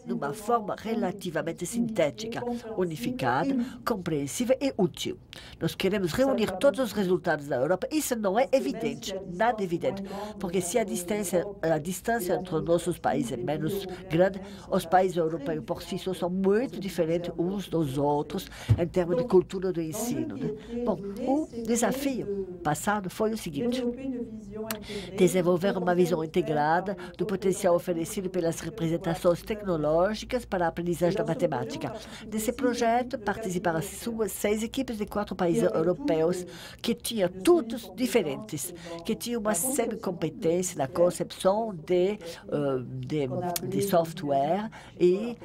de uma forma relativamente sintética, unificada, compreensível e útil. Nós queremos reunir todos os resultados da Europa. Isso não é evidente, nada evidente, porque se a distância entre os nossos países é menos grande, os países europeus por si só são muito diferentes uns dos outros em termos de cultura do ensino. Né? Bom, o desafio passado foi o seguinte: desenvolver uma visão integrada do potencial oferecido pelas representações tecnológicas para a aprendizagem da matemática. Desse projeto participaram 6 equipes de 4 países europeus que tinham todos diferentes, que tinham uma semi-competência na concepção de software e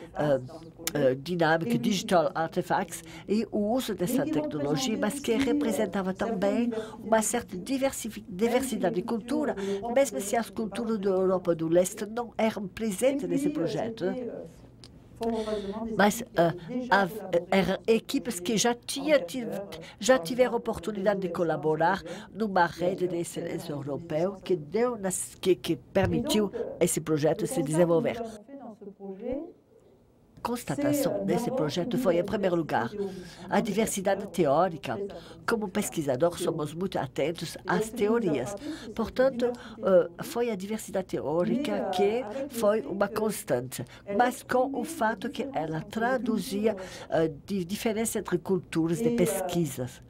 dinâmica, digital artifacts e o uso dessa tecnologia, mas que representava também uma certa diversidade de cultura, mesmo se as culturas da Europa do Leste não eram presentes nesse projeto. Mas eram equipes que já tiveram oportunidade de colaborar numa rede de excelência europeu que permitiu esse projeto se desenvolver. constatação nesse projeto foi, em primeiro lugar, a diversidade teórica. Como pesquisador, somos muito atentos às teorias. Portanto, foi a diversidade teórica que foi uma constante, mas com o fato que ela traduzia diferença entre culturas de pesquisas.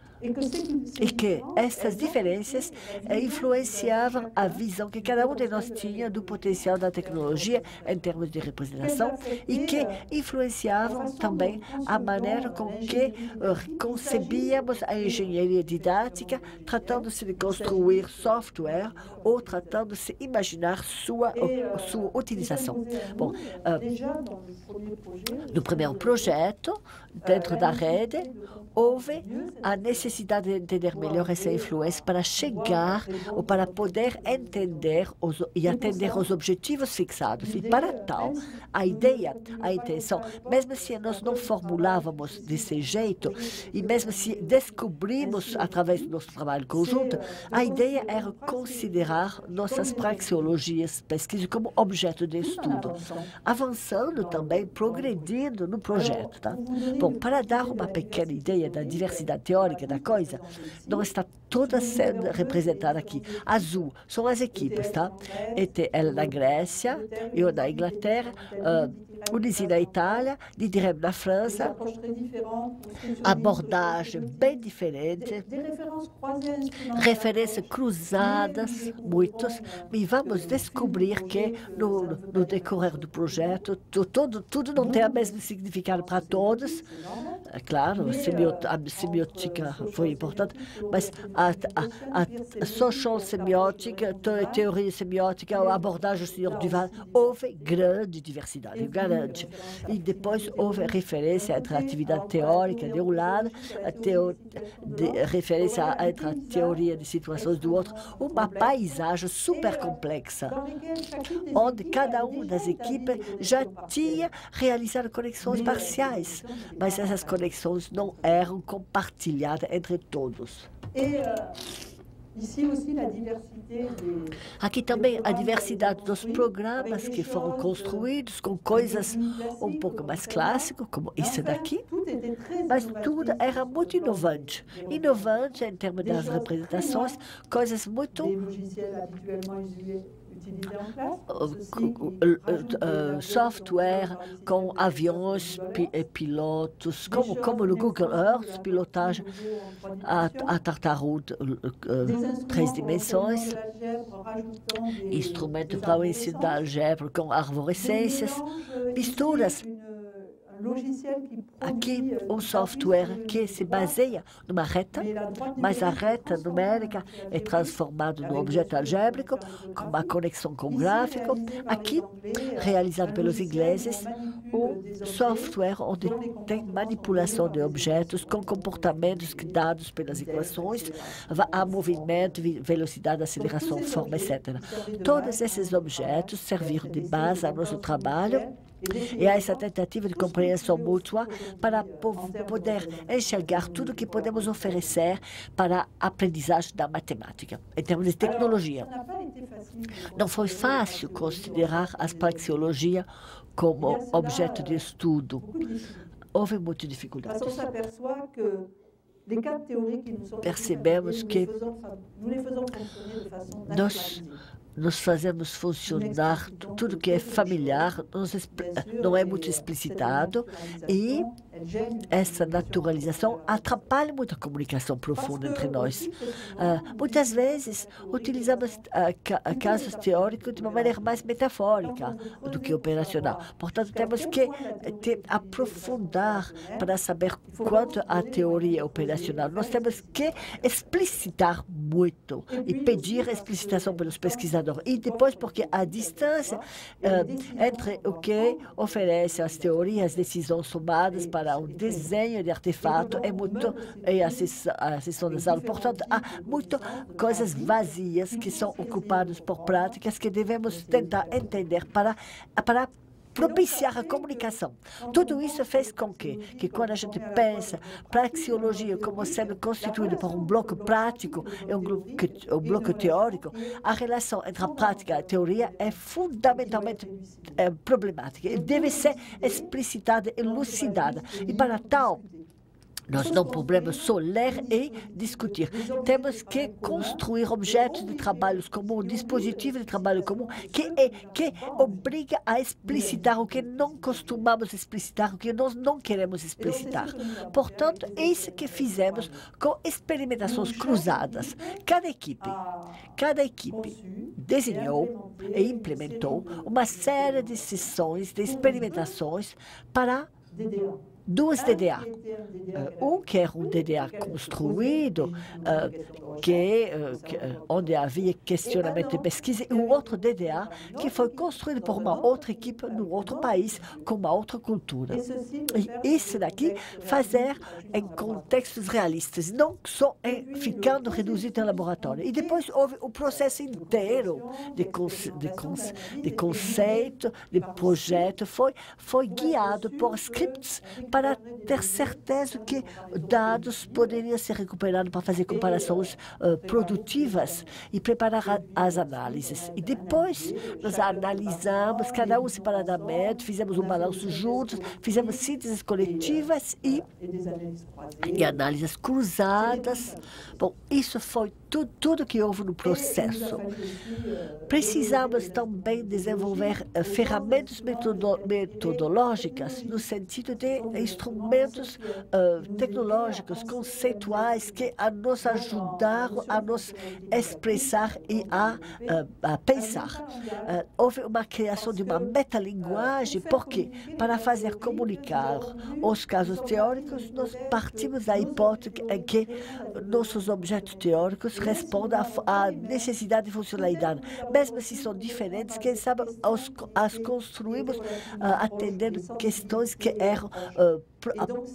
E que essas diferenças influenciavam a visão que cada um de nós tinha do potencial da tecnologia em termos de representação e que influenciavam também a maneira com que concebíamos a engenharia didática, tratando-se de construir software ou tratando-se de imaginar sua utilização. Bom, no primeiro projeto, dentro da rede, houve a necessidade de entender melhor essa influência para chegar ou para poder entender e atender os objetivos fixados. E para tal, a ideia, a intenção, mesmo se nós não formulávamos desse jeito e mesmo se descobrimos através do nosso trabalho conjunto, a ideia era considerar nossas praxeologias, pesquisa como objeto de estudo, avançando também, progredindo no projeto. Tá? Bom, para dar uma pequena ideia da diversidade teórica da coisa, não está toda sendo representada aqui. Azul são as equipes, tá? ETL na Grécia, eu na Inglaterra, Unisy na Itália, Didirem na França, abordagem bem diferente, referências cruzadas, muitos, e vamos descobrir que no decorrer do projeto, tudo não tem o mesmo significado para todos. É claro, a semiótica foi importante, mas a social semiótica, a teoria semiótica, a abordagem do Sr. Duval, houve grande diversidade, grande. E depois houve referência entre a atividade teórica de um lado, referência entre a teoria de situações do outro, uma paisagem super complexa, onde cada uma das equipes já tinha realizado conexões parciais, mas essas conexões não eram compartilhadas entre todos. Aqui também a diversidade dos programas que foram construídos com coisas um pouco mais clássicas, como isso daqui, mas tudo era muito inovante. Inovante em termos das representações, coisas muito software com aviões e pilotos, como no Google Earth, pilotagem a tartaruga, 3 dimensões, instrumento para o ensino da álgebra com arborescências, misturas. Aqui, um software que se baseia numa reta, mas a reta numérica é transformada num objeto algébrico com uma conexão com o gráfico. Aqui, realizado pelos ingleses, um software onde tem manipulação de objetos com comportamentos dados pelas equações, a movimento, velocidade, aceleração, forma, etc. Todos esses objetos serviram de base ao nosso trabalho e a essa tentativa de compreensão mútua para poder enxergar tudo que podemos oferecer para a aprendizagem da matemática, em termos de tecnologia. Não foi fácil considerar a praxeologia como objeto de estudo. Houve muitas dificuldades. Percebemos que nós fazemos funcionar tudo que é familiar, não é muito explicitado, e essa naturalização atrapalha muito a comunicação profunda entre nós. Muitas vezes, utilizamos casos teóricos de uma maneira mais metafórica do que operacional. Portanto, temos que aprofundar para saber quanto a teoria operacional. Nós temos que explicitar muito e pedir explicitação pelos pesquisadores. E depois, porque a distância entre o que oferece as teorias, as decisões somadas para um desenho de artefato é muito, e a sessão das aulas. Portanto, há muitas coisas vazias que são ocupadas por práticas que devemos tentar entender para propiciar a comunicação. Tudo isso fez com que quando a gente pensa praxeologia como sendo constituída por um bloco prático e um bloco teórico, a relação entre a prática e a teoria é fundamentalmente problemática e deve ser explicitada, elucidada. E para tal, nós não podemos só ler e discutir. Temos que construir objetos de trabalho comum, dispositivos de trabalho comum, que obriga a explicitar o que não costumamos explicitar, o que nós não queremos explicitar. Portanto, é isso que fizemos com experimentações cruzadas. Cada equipe desenhou e implementou uma série de sessões, de experimentações para duas DDA. Que era um DDA construído, onde havia questionamento de pesquisa, e um outro DDA que foi construído por uma outra equipe num outro país, com uma outra cultura. E isso daqui fazer em contextos realistas, não só ficando reduzido em laboratório. E depois houve o processo inteiro de conceito, de projeto, foi guiado por scripts para ter certeza que dados poderiam ser recuperados para fazer comparações produtivas e preparar as análises. E depois nós analisamos, cada um separadamente, fizemos um balanço juntos, fizemos sínteses coletivas e análises cruzadas. Bom, isso foi tudo que houve no processo. Precisamos também desenvolver ferramentas metodológicas no sentido de instrumentos tecnológicos, conceituais, que nos ajudaram a nos expressar e a pensar. Houve uma criação de uma metalinguagem, porque para fazer comunicar os casos teóricos, nós partimos da hipótese em que nossos objetos teóricos respondem à necessidade de funcionalidade. Mesmo se são diferentes, quem sabe as construímos atendendo questões que eram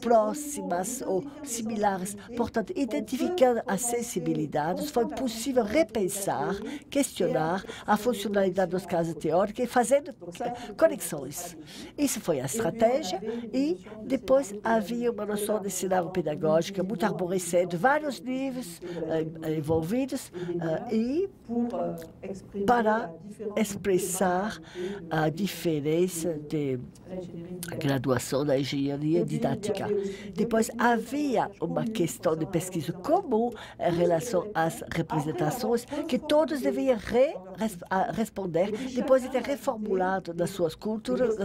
próximas ou similares. Portanto, identificando as sensibilidades, foi possível repensar, questionar a funcionalidade dos casos teóricos e fazendo conexões. Isso foi a estratégia e depois havia uma noção de cenário pedagógico muito arborescente, vários níveis envolvidos e para expressar a diferença de graduação da engenharia didática. Depois havia uma questão de pesquisa comum em relação às representações que todos deviam responder depois de ter reformulado nas suas culturas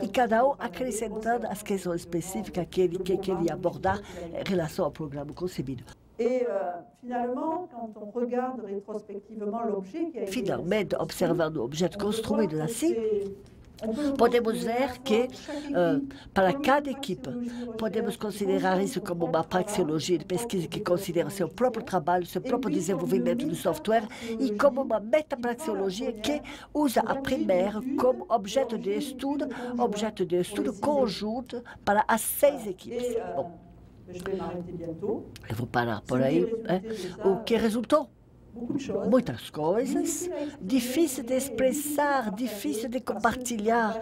e cada um acrescentando as questões específicas que ele queria abordar em relação ao programa concebido. Finalmente, observando o objeto construído assim, podemos ver que, para cada equipe, podemos considerar isso como uma praxeologia de pesquisa que considera seu próprio trabalho, seu próprio desenvolvimento do software, e como uma metapraxeologia que usa a primeira como objeto de estudo conjunto para as 6 equipes. Bom, eu vou parar por aí. O que resultou? Muitas coisas, difícil de expressar, difícil de compartilhar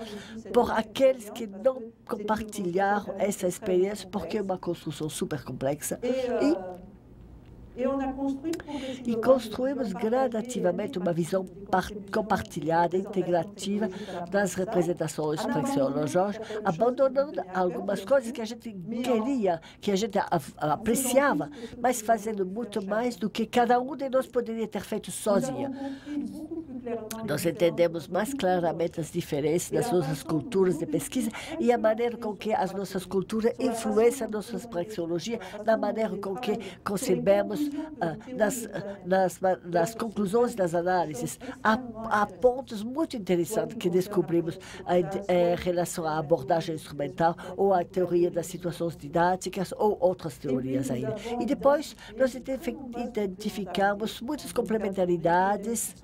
por aqueles que não compartilharam essa experiência, porque é uma construção super complexa. E construímos gradativamente uma visão compartilhada, integrativa das representações praxeológicas, abandonando algumas coisas que a gente queria, que a gente apreciava, mas fazendo muito mais do que cada um de nós poderia ter feito sozinho. Nós entendemos mais claramente as diferenças das nossas culturas de pesquisa e a maneira com que as nossas culturas influenciam nossas praxeologias, na maneira com que concebemos nas conclusões das análises. Há pontos muito interessantes que descobrimos em relação à abordagem instrumental ou à teoria das situações didáticas ou outras teorias ainda. E depois nós identificamos muitas complementaridades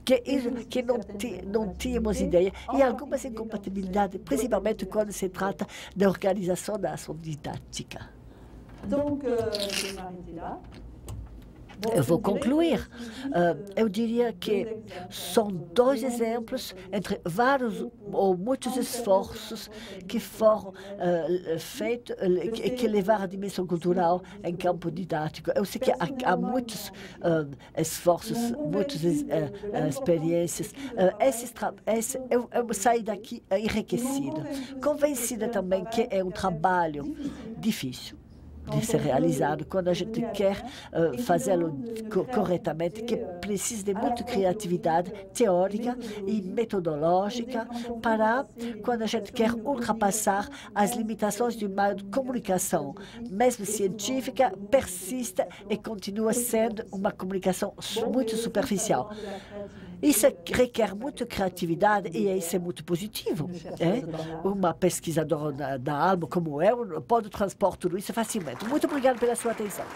que não tínhamos ideia e algumas incompatibilidades, principalmente quando se trata da organização da ação didática. Eu vou concluir. Eu diria que são dois exemplos entre vários ou muitos esforços que foram feitos, que levaram a dimensão cultural em campo didático. Eu sei que há muitos esforços, muitas experiências. Eu saí daqui enriquecida, convencida também que é um trabalho difícil de ser realizado quando a gente quer fazê-lo corretamente, que precisa de muita criatividade teórica e metodológica para quando a gente quer ultrapassar as limitações de uma comunicação, mesmo científica, persiste e continua sendo uma comunicação muito superficial. Isso requer muita criatividade e isso é muito positivo. Uma pesquisadora da ALMA como eu pode transpor tudo isso facilmente. Muito obrigado pela sua atenção.